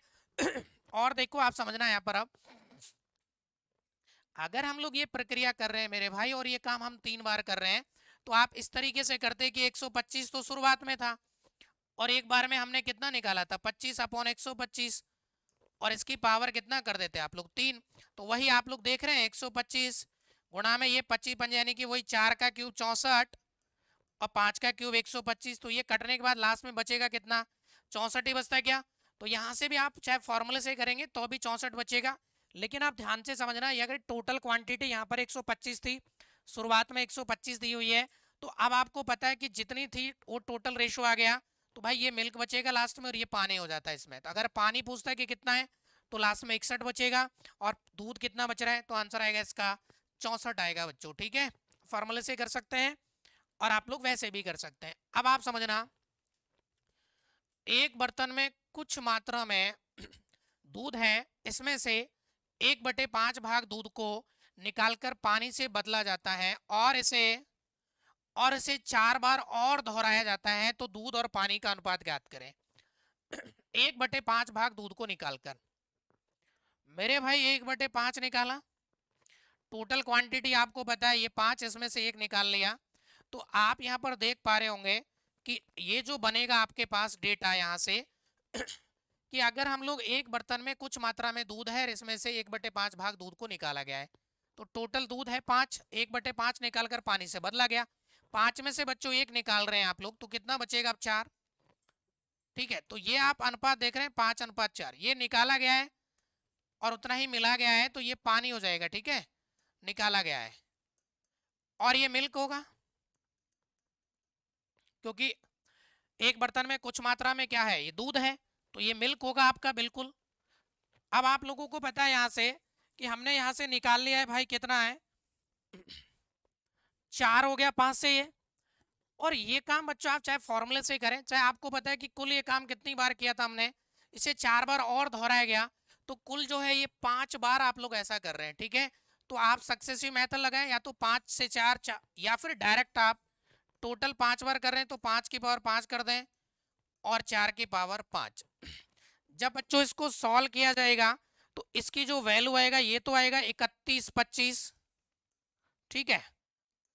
और देखो आप समझना यहाँ पर, अब अगर हम लोग ये प्रक्रिया कर रहे हैं मेरे भाई और ये काम हम 3 बार कर रहे हैं, तो आप इस तरीके से करते कि 125 तो शुरुआत में था और एक बार में हमने कितना निकाला था 25/125, और इसकी पावर कितना कर देते आप लोग 3। तो वही आप लोग देख रहे हैं 125 गुणा में ये 25 यानी कि वही 4 का क्यूब 64 और 5 का क्यूब 125। तो ये कटने के बाद लास्ट में बचेगा कितना 64 ही बचता है क्या। तो यहाँ से भी आप चाहे फॉर्मूले से करेंगे तो भी 64 बचेगा। लेकिन आप ध्यान से समझना, ये अगर टोटल क्वांटिटी यहाँ पर 125 थी, शुरुआत में 125 दी हुई है, तो अब आपको पता है कि जितनी थी वो टोटल रेशो आ गया, तो भाई ये मिल्क बचेगा लास्ट में और ये पानी हो जाता है इसमें। तो अगर पानी पूछता है कि कितना है तो लास्ट में 61 बचेगा, और दूध कितना बच रहा है तो आंसर आएगा इसका 64 आएगा बच्चों। ठीक है, फॉर्मूले से कर सकते हैं और आप लोग वैसे भी कर सकते हैं। अब आप समझना, एक बर्तन में कुछ मात्रा में दूध है, इसमें से 1/5 भाग दूध को निकालकर पानी से बदला जाता है और इसे 4 बार और दोहराया जाता है, तो दूध और पानी का अनुपात ज्ञात करें। 1/5 भाग दूध को निकालकर, मेरे भाई 1/5 निकाला, टोटल क्वांटिटी आपको पता है ये 5, इसमें से 1 निकाल लिया। तो आप यहाँ पर देख पा रहे होंगे कि ये जो बनेगा आपके पास डेटा यहाँ से कि अगर हम लोग एक बर्तन में कुछ मात्रा में दूध है, इसमें से 1/5 भाग दूध को निकाला गया है, तो टोटल दूध है 5, 1/5 निकाल कर पानी से बदला गया। 5 में से बच्चों 1 निकाल रहे हैं आप लोग, तो कितना बचेगा अब 4। ठीक है, तो ये आप अनुपात देख रहे हैं 5:4, ये निकाला गया है और उतना ही मिला गया है, तो ये पानी हो जाएगा। ठीक है, निकाला गया है और ये मिल्क होगा, क्योंकि एक बर्तन में कुछ मात्रा में क्या है, ये दूध है, तो ये मिल्क होगा आपका बिल्कुल। अब आप लोगों को पता है यहाँ से कि हमने यहाँ से निकाल लिया है भाई कितना है 4 हो गया 5 से ये। और ये काम बच्चों आप चाहे फॉर्मूले से करें, चाहे आपको पता है कि कुल ये काम कितनी बार किया था हमने, इसे 4 बार और दोहराया गया, तो कुल जो है ये 5 बार आप लोग ऐसा कर रहे हैं। ठीक है, तो आप सक्सेसिव मेथड लगाएं, या तो 5 से 4, या फिर डायरेक्ट आप टोटल 5 बार कर रहे हैं तो 5 की पावर 5 कर दें और 4 की पावर 5। जब बच्चों इसको सॉल्व किया जाएगा तो इसकी जो वैल्यू आएगा ये तो आएगा 3125। ठीक है,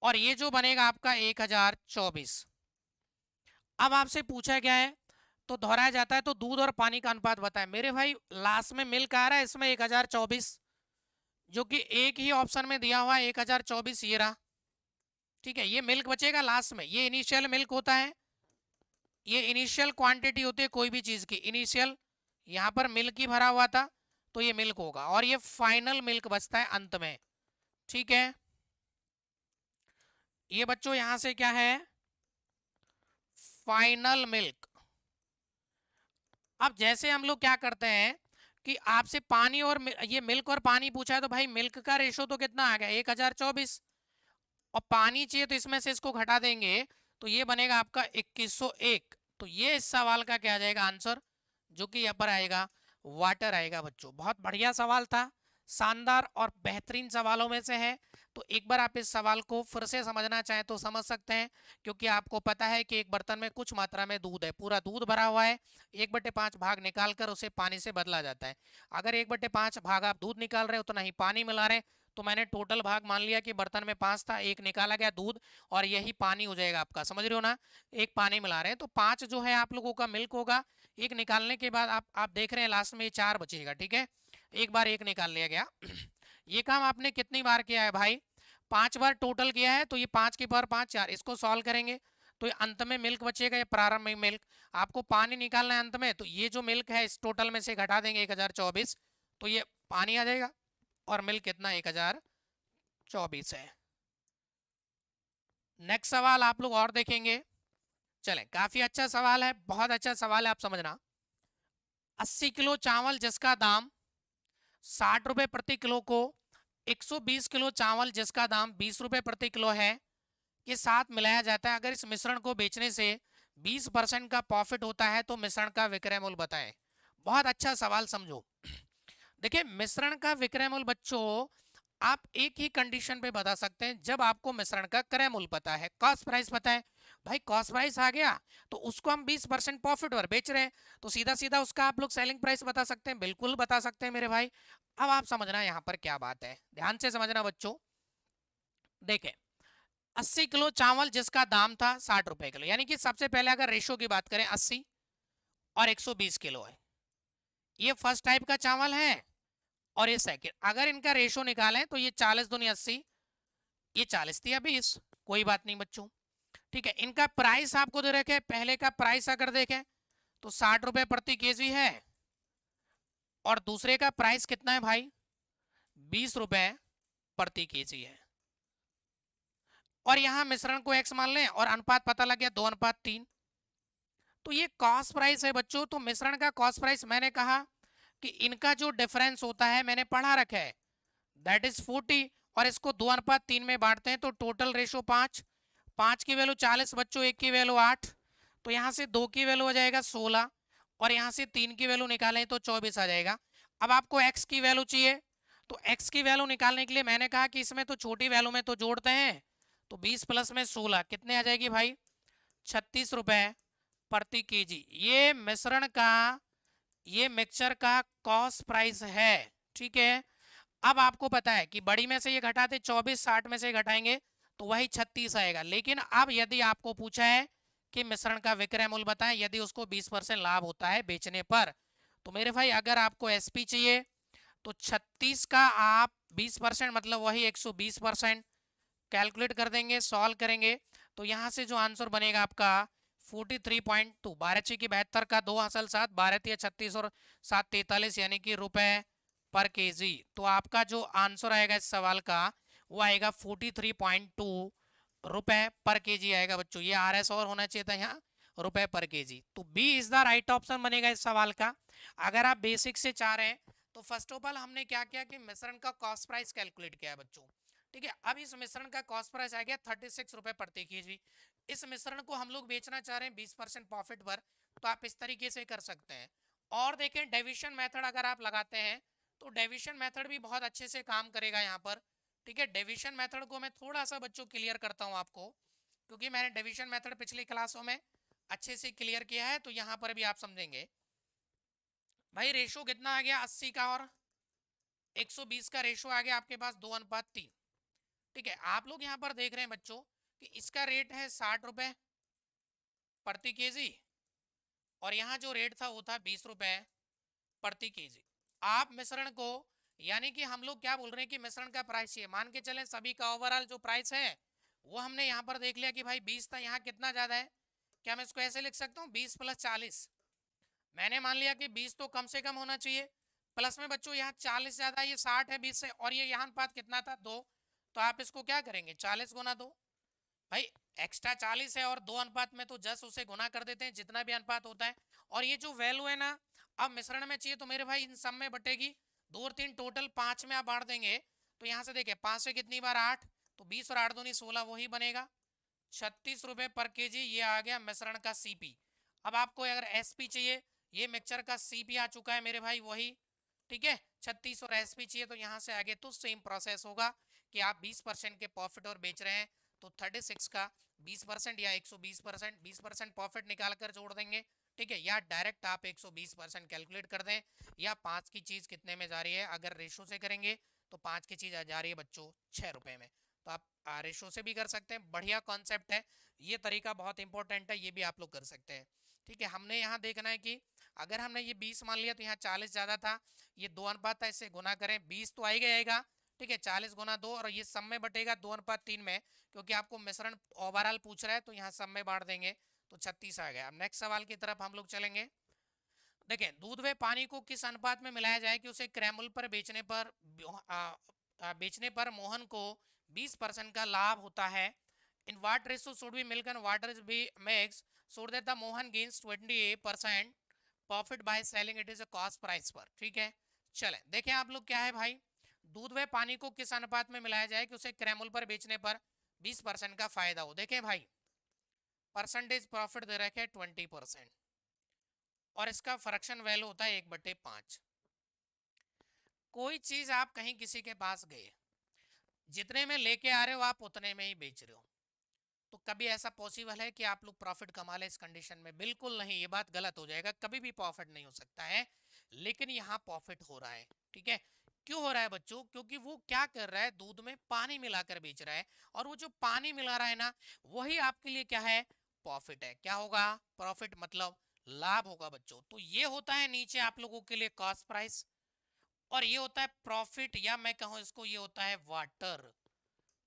और ये जो बनेगा आपका 1024। अब आपसे पूछा गया है तो दोहराया जाता है तो दूध और पानी का अनुपात बताएं। मेरे भाई लास्ट में मिल्क आ रहा है इसमें 1024, जो कि एक ही ऑप्शन में दिया हुआ है 1024 ये रहा। ठीक है, ये मिल्क बचेगा लास्ट में, ये इनिशियल मिल्क होता है, ये इनिशियल क्वांटिटी होती है कोई भी चीज की, इनिशियल यहाँ पर मिल्क ही भरा हुआ था तो ये मिल्क होगा, और ये फाइनल मिल्क बचता है अंत में। ठीक है, ये बच्चों यहां से क्या है फाइनल मिल्क। अब जैसे हम लोग क्या करते हैं कि आपसे पानी और ये मिल्क और पानी पूछा है, तो भाई मिल्क का रेशो तो कितना आ गया 1024, और पानी चाहिए तो इसमें से इसको घटा देंगे तो ये बनेगा आपका 2101। तो ये इस सवाल का क्या आ जाएगा आंसर, जो कि यहाँ पर आएगा वाटर आएगा। बच्चों बहुत बढ़िया सवाल था, शानदार और बेहतरीन सवालों में से है। तो एक बार आप इस सवाल को फिर से समझना चाहें तो समझ सकते हैं, क्योंकि आपको पता है कि एक बर्तन में कुछ मात्रा में दूध है, पूरा दूध भरा हुआ है, 1/5 भाग निकाल कर उसे पानी से बदला जाता है। अगर 1/5 भाग आप दूध निकाल रहे हो तो नहीं पानी मिला रहे, तो मैंने टोटल भाग मान लिया कि बर्तन में 5 था, 1 निकाला गया दूध और यही पानी हो जाएगा आपका, समझ रहे हो ना। एक पानी मिला रहे हैं तो 5 जो है आप लोगों का मिल्क होगा। एक निकालने के बाद आप देख रहे हैं लास्ट में ये 4 बचेगा। ठीक है, एक बार एक निकाल लिया गया ये काम आपने कितनी बार किया है भाई 5 बार टोटल किया है, तो ये 5 की पावर 5 4, इसको सॉल्व करेंगे तो ये अंत में मिल्क बचेगा, ये प्रारंभ में मिल्क। आपको पानी निकालना है अंत में, तो ये जो मिल्क है इस टोटल में से घटा देंगे 1024, तो ये पानी आ जाएगा और मिल्क कितना 1024 है। नेक्स्ट सवाल आप लोग और देखेंगे, चलें काफी अच्छा सवाल है, बहुत अच्छा सवाल है, आप समझना। 80 किलो चावल जिसका दाम 60 रुपए प्रति किलो को 120 किलो चावल जिसका दाम 20 रुपए प्रति किलो है के साथ मिलाया जाता है। अगर इस मिश्रण को बेचने से 20% का प्रॉफिट होता है तो मिश्रण का विक्रय मूल्य बताएं। बहुत अच्छा सवाल, समझो। देखिए मिश्रण का विक्रय मूल्य बच्चों आप एक ही कंडीशन पे बता सकते हैं, जब आपको मिश्रण का क्रय मूल्य पता है, कॉस्ट प्राइस पता है। भाई कॉस्ट प्राइस आ गया तो उसको हम 20% प्रॉफिट पर बेच रहे हैं, तो सीधा सीधा उसका आप लोग सेलिंग प्राइस बता सकते हैं, बिल्कुल बता सकते हैं मेरे भाई। अब आप समझना यहाँ पर क्या बात है, ध्यान से समझना बच्चों। देखें 80 किलो चावल जिसका दाम था 60 रुपए किलो, यानी कि सबसे पहले अगर रेशो की बात करें 80 और 120 किलो है, ये फर्स्ट टाइप का चावल है और ये सेकंड। अगर इनका रेशो निकालें तो ये 40 दूनी 80, ये 40 थी 20, कोई बात नहीं बच्चों। ठीक है, इनका प्राइस आपको दे रखे, पहले का प्राइस अगर देखें तो 60 रुपए प्रति केजी है और दूसरे का प्राइस कितना है भाई, 20 रुपए प्रति केजी है। और यहां मिश्रण को एक्स मान लें और अनुपात पता लग गया 2:3, तो ये कॉस्ट प्राइस है बच्चों। तो मिश्रण का कॉस्ट प्राइस मैंने कहा कि इनका जो डिफरेंस होता है मैंने पढ़ा रखा है, दैट इज 40, और इसको 2:3 में बांटते हैं तो टोटल रेशो 5, 5 की वैल्यू 40 बच्चों, 1 की वैल्यू 8, तो यहाँ से 2 की वैल्यू हो जाएगा 16 और यहाँ से 3 की वैल्यू निकालें तो 24 आ जाएगा। अब आपको x की वैल्यू चाहिए, तो x की वैल्यू निकालने के लिए मैंने कहा कि इसमें तो छोटी वैल्यू में तो जोड़ते हैं, तो 20 प्लस में 16 कितने आ जाएगी भाई, 36 रुपए प्रति केजी। ये मिश्रण का, ये मिक्सचर का कॉस्ट प्राइस है। ठीक है, अब आपको पता है कि बड़ी में से ये घटाते 24, 60 में से घटाएंगे तो वही 36 आएगा। लेकिन अब यदि आपको पूछा है कि मिश्रण का विक्रय मूल्य बताएं, यदि उसको 20% लाभ होता है बेचने पर, तो मेरे भाई अगर आपको एसपी चाहिए तो 36 का आप 20% मतलब वही 120% कैलकुलेट कर देंगे, सॉल्व करेंगे तो यहाँ से जो आंसर बनेगा आपका 43.2, 12 की 72 का 2 हासिल 7, 12 36 और 7 43 यानी कि रुपए पर केजी। तो आपका जो आंसर आएगा इस सवाल का वो आएगा 43.2 रुपए पर केजी आएगा बच्चों। ये आर एस और होना चाहिए था यहाँ, रुपए पर केजी। तो B is the right option बनेगा इस सवाल का। अगर आप बेसिक से चाह रहे हैं तो फर्स्ट ऑफ ऑल हमने क्या किया कि मिश्रण का कॉस्ट प्राइस कैलकुलेट किया है बच्चों। ठीक है, अब इस मिश्रण का कॉस्ट प्राइस आ गया 36 रुपए प्रति केजी। इस मिश्रण को हम लोग बेचना चाह रहे हैं 20% प्रॉफिट पर, तो आप इस तरीके से कर सकते हैं। और देखें डेविशन मेथड अगर आप लगाते हैं तो डेविशन मेथड भी बहुत अच्छे से काम करेगा यहाँ पर। ठीक है, डेविशन मेथड को मैं थोड़ा सा बच्चों क्लियर करता हूँ आपको, क्योंकि मैंने डेविशन मेथड पिछली क्लासों में अच्छे से क्लियर किया है, तो यहाँ पर भी आप समझेंगे। भाई रेशो कितना आ गया 80 का और 120 का रेशो आ गया आपके पास 2:3। ठीक है, आप लोग यहाँ पर देख रहे हैं बच्चों कि इसका रेट है 60 रुपए प्रति केजी और यहाँ जो रेट था वो था 20 रुपए प्रति केजी। आप मिश्रण को, यानी कि हम लोग क्या बोल रहे हैं कि मिश्रण का प्राइस चाहिए, मान के चलें सभी का ओवरऑल जो प्राइस है वो हमने यहाँ पर देख लिया कि भाई 20 था, यहाँ कितना ज़्यादा है, क्या मैं इसको ऐसे लिख सकता हूँ 20 + 40। मैंने मान लिया कि 20 तो कम से कम होना चाहिए, प्लस में बच्चों यहाँ 40 ज़्यादा, ये 60 है 20 से, और ये यहाँ अनुपात कितना था 2, तो आप इसको क्या करेंगे 40 गुना 2। भाई एक्स्ट्रा 40 है और 2 अनुपात में तो जस्ट उसे गुना कर देते हैं जितना भी अनुपात होता है। और ये जो वैल्यू है ना, अब मिश्रण में चाहिए तो मेरे भाई इन सब में बटेगी, 2 और 3 टोटल 5 में आप बांट देंगे तो यहाँ से देखिए 5 से कितनी बार 8, तो 20 और 8 दूनी 16, वही बनेगा 36 रुपए पर केजी। ये आ गया मिश्रण का सीपी। अब आपको अगर एसपी चाहिए, ये मिक्सचर का सीपी आ चुका है मेरे भाई वही। ठीक है, 36 और एसपी चाहिए तो यहाँ से आगे तो सेम प्रोसेस होगा कि आप 20% के प्रॉफिट और बेच रहे हैं तो 36 का 20% या 120%, 20% प्रॉफिट निकाल कर जोड़ देंगे। ठीक है, या डायरेक्ट आप 120% कैलकुलेट कर दें, या 5 की चीज़ कितने में जा रही है, अगर रेशो से करेंगे तो 5 की चीज़ जा रही है बच्चों 6 रुपए में, तो आप रेशो से भी कर सकते हैं। बढ़िया कॉन्सेप्ट है, ये तरीका बहुत इंपॉर्टेंट है, ये भी आप लोग कर सकते हैं। ठीक है, हमने यहाँ देखना है कि अगर हमने ये 20 मान लिया तो यहाँ 40 ज़्यादा था, ये 2 अनुपात था, इससे गुना करें 20 तो आएगा आएगा। ठीक है, 40 गुना 2 और ये सब में बटेगा 2:3 में, क्योंकि आपको मिश्रण ओवरऑल पूछ रहा है तो यहाँ सब में बांट देंगे तो 36 आ गया। अब नेक्स्ट सवाल की तरफ हम लोग चलेंगे। देखें दूध व पानी को किस अनुपात में मिलाया जाए कि उसे क्रैमल पर बेचने पर मोहन को 20% का लाभ होता है। In what ratio should be milk and water be mix so that the Mohan gains 28% profit by selling it is a cost price पर। ठीक है, चलें देखें आप लोग क्या है भाई, दूध व पानी को किस अनुपात में मिलाया जाए कि उसे क्रैमल पर बेचने पर 20% का फायदा हो। देखें भाई परसेंटेज प्रॉफिट दे रखे 20% और इसका फ्रैक्शन वैल्यू होता है 1/5। कोई चीज आप कहीं किसी के पास गए, जितने में लेके आ रहे हो आप उतने में ही बेच रहे हो, तो कभी ऐसा पॉसिबल है कि आप लोग प्रॉफिट कमा ले इस कंडीशन में? बिल्कुल नहीं, ये बात गलत हो जाएगा, कभी भी प्रॉफिट नहीं हो सकता है। लेकिन यहाँ प्रॉफिट हो रहा है, ठीक है। क्यों हो रहा है बच्चों? क्योंकि वो क्या कर रहा है, दूध में पानी मिलाकर बेच रहा है, और वो जो पानी मिला रहा है ना, वही आपके लिए क्या है, प्रॉफिट है। क्या होगा? प्रॉफिट मतलब लाभ होगा बच्चों। तो ये होता है नीचे आप लोगों के लिए कॉस्ट प्राइस, और ये होता है प्रॉफिट, या मैं कहूँ इसको ये होता है वाटर,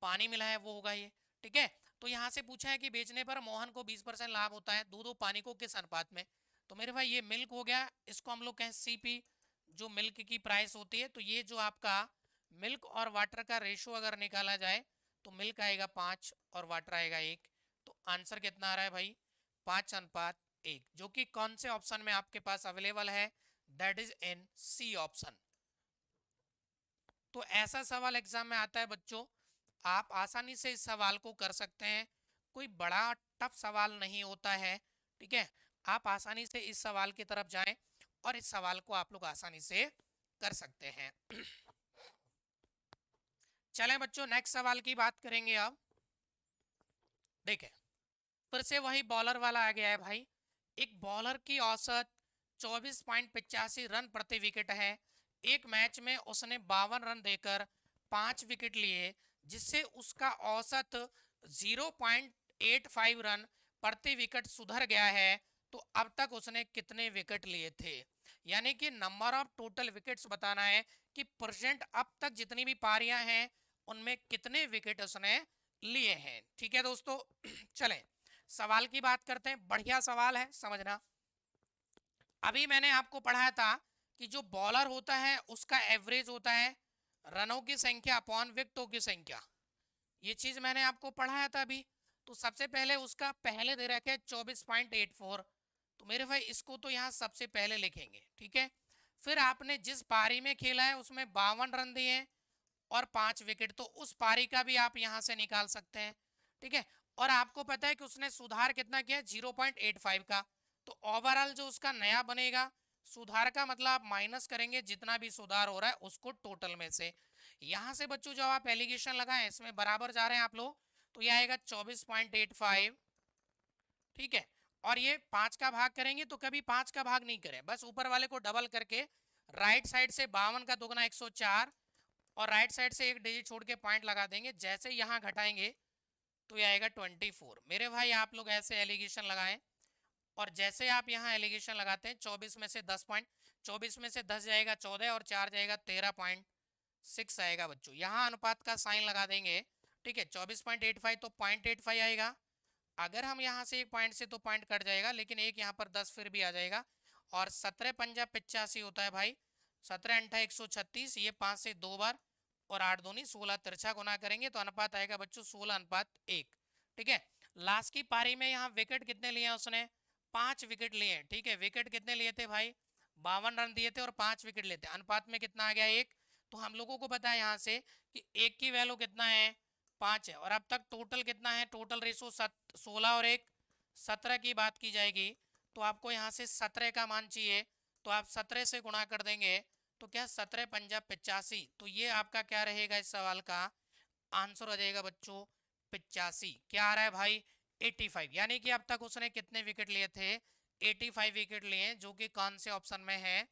पानी मिला है वो होगा ये, ठीक है। तो यहाँ से पूछा है कि बेचने पर मोहन को 20% लाभ होता है, दूध और पानी को किस अनुपात में? तो मेरे भाई ये मिल्क हो गया, इसको हम लोग कहें सीपी, जो मिल्क की प्राइस होती है। तो ये जो आपका मिल्क और वाटर का रेशो अगर निकाला जाए, तो मिल्क आएगा 5 और वाटर आएगा 1। तो आंसर कितना आ रहा है भाई? 5:1, जो कि कौन से ऑप्शन में आपके पास अवेलेबल है? That is in C option. तो ऐसा सवाल एग्जाम में आता है बच्चों, आप आसानी से इस सवाल को कर सकते हैं, कोई बड़ा टफ सवाल नहीं होता है, ठीक है। आप आसानी से इस सवाल की तरफ जाएं और इस सवाल को आप लोग आसानी से कर सकते हैं। चलें बच्चों, नेक्स्ट सवाल की बात करेंगे अब। देखें, फिर से वही बॉलर वाला आ गया है भाई। एक बॉलर की औसत 24.85 रन प्रति विकेट है। एक मैच में उसने 52 रन देकर 5 विकेट लिए, जिससे उसका औसत 0.85 रन प्रति विकेट सुधर गया है। तो अब तक उसने कितने विकेट लिए थे? यानी कि नंबर ऑफ टोटल विकेट्स बताना है कि प्रेजेंट अब तक जितनी भी पारियां हैं उनमें कितने विकेट उसने लिए हैं, ठीक है दोस्तों। चलें सवाल की बात करते हैं, बढ़िया सवाल है, समझना। अभी मैंने आपको पढ़ाया था कि जो बॉलर होता है उसका एवरेज होता है रनों की संख्या अपॉन विकेटों की संख्या, ये चीज मैंने आपको पढ़ाया था अभी। तो सबसे पहले उसका पहले दे रखे 24.84, तो मेरे भाई इसको तो यहाँ सबसे पहले लिखेंगे, ठीक है। फिर आपने जिस पारी में खेला है उसमें 52 रन दिए हैं और 5 विकेट, तो उस पारी का भी आप यहाँ से निकाल सकते हैं, ठीक है। और आपको पता है कि उसने सुधार कितना किया? 0.85 का। तो ओवरऑल जो उसका नया बनेगा, सुधार का मतलब आप माइनस करेंगे जितना भी सुधार हो रहा है उसको टोटल में से। यहाँ से बच्चों जब आप एलिगेशन लगाएं, इसमें बराबर जा रहे हैं आप लोग, तो यह आएगा 24.85, ठीक है। और ये 5 का भाग करेंगे तो कभी 5 का भाग नहीं करें, बस ऊपर वाले को डबल करके राइट साइड से 52 का दुगना 104, और राइट साइड से एक डिजिट छोड़ के पॉइंट लगा देंगे। जैसे यहाँ घटाएंगे तो ये आएगा 24। मेरे भाई आप लोग ऐसे एलिगेशन लगाएं, और जैसे आप यहाँ एलिगेशन लगाते हैं 24 में से 10 पॉइंट, 24 में से 10 जाएगा 14 और 4 जाएगा 13.6 आएगा बच्चों। यहाँ अनुपात का साइन लगा देंगे, ठीक है। 24.85 तो 0.85 आएगा। अगर हम यहाँ से एक पॉइंट से तो पॉइंट कट जाएगा, लेकिन एक यहाँ पर 10 फिर भी आ जाएगा। और 17 पंजा 85 होता है भाई, 17 अंठा 136, ये 5 से 2 बार, और 8 दूनी 16, तिरछा गुना करेंगे तो अनुपात आएगा बच्चों 16:1, ठीक है। लास्ट की पारी में यहाँ विकेट कितने लिए हैं उसने? 5 विकेट लिए हैं, ठीक है। विकेट कितने लिए थे भाई? 52 रन दिए थे और 5 विकेट लेते, अनुपात में कितना आ गया? 1। तो हम लोगों को पता है यहाँ से कि 1 की वैल्यू कितना है? 5 है। और अब तक टोटल कितना है? टोटल रेशो 16 और 1 17 की बात की जाएगी, तो आपको यहाँ से 17 का मान चाहिए, तो आप 17 से गुणा कर देंगे, तो क्या 17 पंजा 85, तो ये आपका क्या रहेगा इस सवाल का आंसर हो जाएगा बच्चों 85। क्या आ रहा है भाई? 85। यानी कि अब तक उसने कितने विकेट लिए थे? 85 विकेट लिए, जो कि कौन से ऑप्शन में है?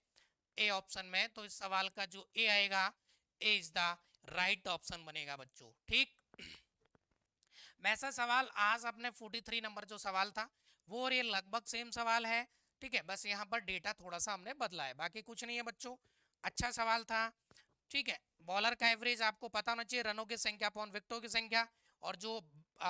ए ऑप्शन में। तो इस सवाल का जो ए आएगा, ए इज द राइट ऑप्शन बनेगा बच्चों, ठीक। वैसा सवाल आज अपने 43 नंबर जो सवाल था वो और ये लगभग सेम सवाल है, ठीक है। बस यहाँ पर डेटा थोड़ा सा हमने बदला है, बाकी कुछ नहीं है बच्चों। अच्छा सवाल था, ठीक है। बॉलर का एवरेज आपको पता होना चाहिए, रनों की संख्या अपॉन विकेटों की संख्या, और जो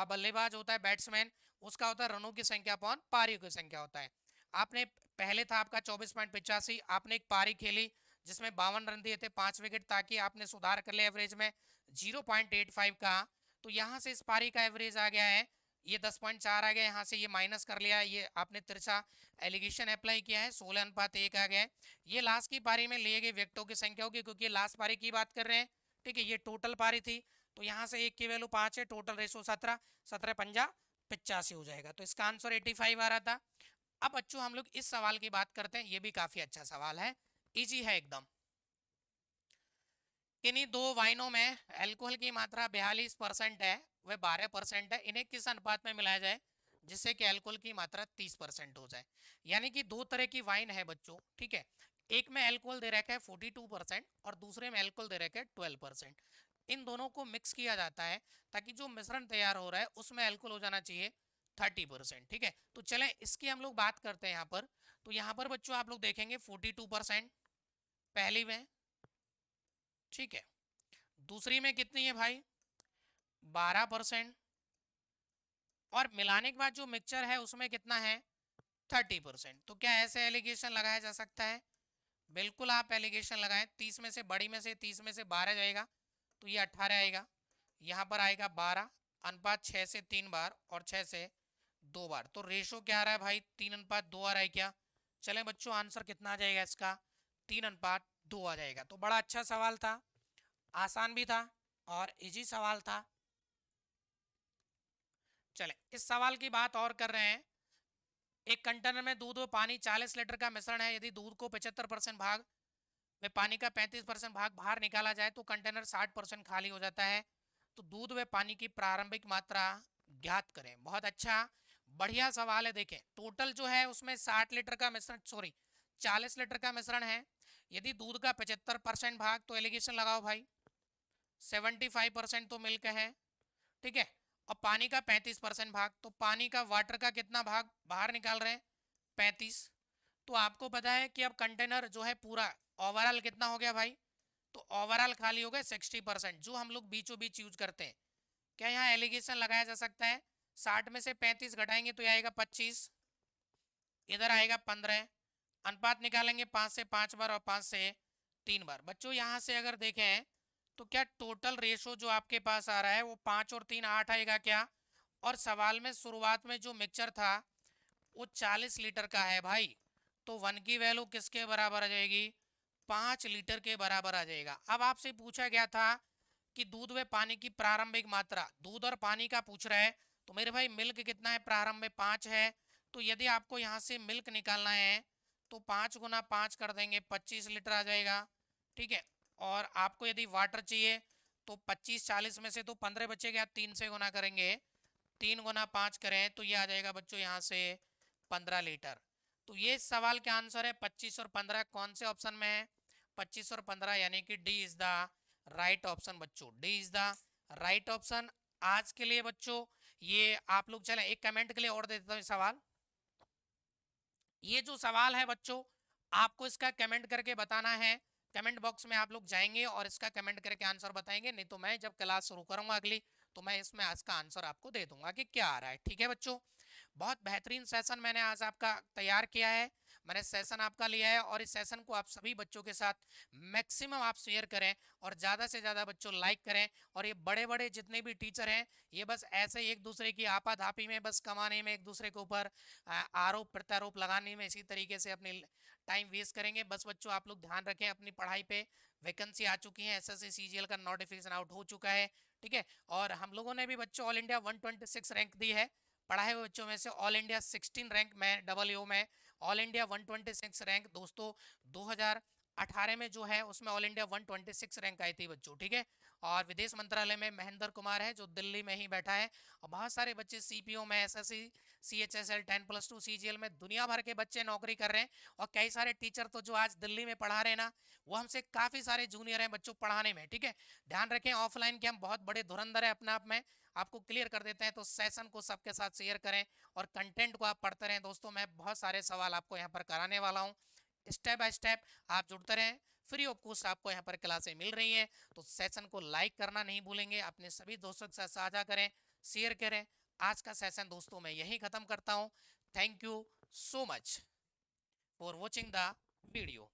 बल्लेबाज होता है बैट्समैन, उसका होता है रनों की संख्या अपॉन पारियों की संख्या होता है। आपने पहले था आपका 24.85, आपने एक पारी खेली जिसमें 52 रन दिए थे 5 विकेट, ताकि आपने सुधार कर लिया एवरेज में 0.85 का। तो यहाँ से इस पारी का एवरेज आ गया है ये 10.4 आ गया, यहाँ से ये माइनस कर लिया, ये आपने तिरछा एलिगेशन अप्लाई किया है 16:1 आ गया है। ये लास्ट की पारी में लिए गए विकेटों की संख्या होगी, क्योंकि लास्ट पारी की बात कर रहे हैं, ठीक है। ये टोटल पारी थी, तो यहाँ से एक की वैल्यू 5 है, टोटल रेशो 17, 17 पंजा 85 हो जाएगा। तो इसका आंसर 85 आ रहा था। अब बच्चों हम लोग इस सवाल की बात करते हैं, ये भी काफी अच्छा सवाल है, इजी है एकदम। इन्हीं दो वाइनों में अल्कोहल की मात्रा 42% है, वह 12% है। इन्हें किस अनुपात में मिलाया जाए जिससे कि अल्कोहल की मात्रा 30% हो जाए। यानी कि दो तरह की वाइन है बच्चों, ठीक है। एक में अल्कोहल दे रखा है 42% और दूसरे में अल्कोहल दे रखा है 12%। इन दोनों को मिक्स किया जाता है ताकि जो मिश्रण तैयार हो रहा है उसमें अल्कोहल हो जाना चाहिए 30%, ठीक है। तो चलें इसकी हम लोग बात करते हैं यहाँ पर। तो यहाँ पर बच्चों आप लोग देखेंगे 42% पहली में, ठीक है। दूसरी में कितनी है भाई, 12%। और मिलाने के बाद जो मिक्सचर है उसमें कितना है, 30%। तो क्या ऐसे एलिगेशन लगाया जा सकता है? बिल्कुल आप एलिगेशन लगाएं। 30 में से बड़ी में से 30 में से 12 जाएगा तो ये 18 आएगा। यहाँ पर आएगा 12, अनुपात 6 से 3 बार और 6 से 2 बार। तो रेशो क्या आ रहा है भाई, 3:2 आ रहा है क्या? चलें बच्चों आंसर कितना आ जाएगा इसका, 3:2 आ जाएगा। तो बड़ा अच्छा सवाल था, आसान भी था और इजी सवाल था। चलें इस सवाल की बात और कर रहे हैं। एक कंटेनर में दूध व पानी 40 लीटर का मिश्रण है। यदि दूध को 75% भाग व पानी का 35% भाग बाहर निकाला जाए तो कंटेनर 60% खाली हो जाता है। तो दूध व पानी की प्रारंभिक मात्रा ज्ञात करें। बहुत अच्छा, बढ़िया सवाल है। देखें टोटल जो है उसमें 60 लीटर का मिश्रण, सॉरी 40 लीटर का मिश्रण है। यदि दूध का 75% भाग, तो एलिगेशन लगाओ भाई, 75% तो मिल्क है, ठीक है। और पानी का 35% भाग, तो पानी का, वाटर का कितना भाग बाहर निकाल रहे हैं, 35। तो आपको पता है कि अब कंटेनर जो है पूरा ओवरऑल कितना हो गया भाई, तो ओवरऑल खाली हो गया 60%, जो हम लोग बीचों बीच यूज करते हैं। क्या यहाँ एलिगेशन लगाया जा सकता है? 60 में से 35 घटाएंगे तो ये आएगा 25, इधर आएगा 15। अनुपात निकालेंगे 5 से 5 बार और 5 से 3 बार। बच्चों यहाँ से अगर देखें तो क्या टोटल रेशो जो आपके पास आ रहा है वो 5 और 3 8 आएगा क्या? और सवाल में शुरुआत में जो मिक्सचर था वो 40 लीटर का है भाई, तो 1 की वैल्यू किसके बराबर आ जाएगी, 5 लीटर के बराबर आ जाएगा। अब आपसे पूछा गया था कि दूध व पानी की प्रारंभिक मात्रा, दूध और पानी का पूछ रहा है। तो मेरे भाई मिल्क कितना है, प्रारंभ में 5 है। तो यदि आपको यहाँ से मिल्क निकालना है तो 5 गुना 5 कर देंगे, 25 लीटर आ जाएगा, ठीक है। और आपको यदि वाटर चाहिए तो 25 40 में से तो 15 बचेगा, 3 से गुना करेंगे, 3 गुना 5 करें तो ये आ जाएगा बच्चों यहाँ से 15 लीटर। तो ये सवाल का आंसर है 25 और 15। कौन से ऑप्शन में है, 25 और 15, यानी कि D is the right option बच्चों, D is the right option. आज के लिए बच्चों ये आप लोग, चले एक कमेंट के लिए और दे देता हूँ सवाल। ये जो सवाल है बच्चों आपको इसका कमेंट करके बताना है। कमेंट बॉक्स में आप लोग जाएंगे और इसका कमेंट करके आंसर बताएंगे, नहीं तो मैं जब क्लास शुरू करूंगा अगली तो मैं इसमें आज का आंसर आपको दे दूंगा कि क्या आ रहा है, ठीक है बच्चों। बहुत बेहतरीन सेशन मैंने आज आपका तैयार किया है, मैंने सेशन आपका लिया है और इस सेशन को आप सभी बच्चों के साथ मैक्सिमम आप शेयर करें और ज़्यादा से ज़्यादा बच्चों लाइक करें। और ये बड़े बड़े जितने भी टीचर हैं ये बस ऐसे ही एक दूसरे की आपाधापी में, बस कमाने में, एक दूसरे के ऊपर आरोप प्रत्यारोप लगाने में, इसी तरीके से अपनी टाइम वेस्ट करेंगे। बस बच्चों आप लोग ध्यान रखें अपनी पढ़ाई पे। वैकेंसी आ चुकी है, एसएससी सीजीएल का नोटिफिकेशन आउट हो चुका है, ठीक है। और हम लोगों ने भी बच्चों ऑल इंडिया 126 रैंक दी है पढ़ाए हुए बच्चों में से। ऑल इंडिया 16 रैंक में डबल में, ऑल इंडिया 126 रैंक दोस्तों 2018 में जो है उसमें ऑल इंडिया 126 रैंक आई थी बच्चों, ठीक है। और विदेश मंत्रालय में महेंद्र कुमार है जो दिल्ली में ही बैठा है। और बहुत सारे बच्चे सीपीओ में, एसएससी, सीएचएसएल 10+2 सीजीएल में दुनिया भर के बच्चे नौकरी कर रहे हैं। और कई सारे टीचर तो जो आज दिल्ली में पढ़ा रहे हैं ना, वो हमसे काफ़ी सारे जूनियर हैं बच्चों पढ़ाने में, ठीक है। ध्यान रखें ऑफलाइन के हम बहुत बड़े धुरंधर है अपने आप में, आपको क्लियर कर देते हैं। तो सेशन को सबके साथ शेयर करें और कंटेंट को आप पढ़ते रहें दोस्तों। मैं बहुत सारे सवाल आपको यहाँ पर कराने वाला हूँ, स्टेप बाय स्टेप आप जुड़ते रहें। फ्री ऑफ कॉस्ट आपको यहाँ पर क्लासें मिल रही हैं। तो सेशन को लाइक करना नहीं भूलेंगे, अपने सभी दोस्तों के साथ साझा करें, शेयर करें। आज का सेशन दोस्तों मैं यही खत्म करता हूँ। Thank you so much for watching the video.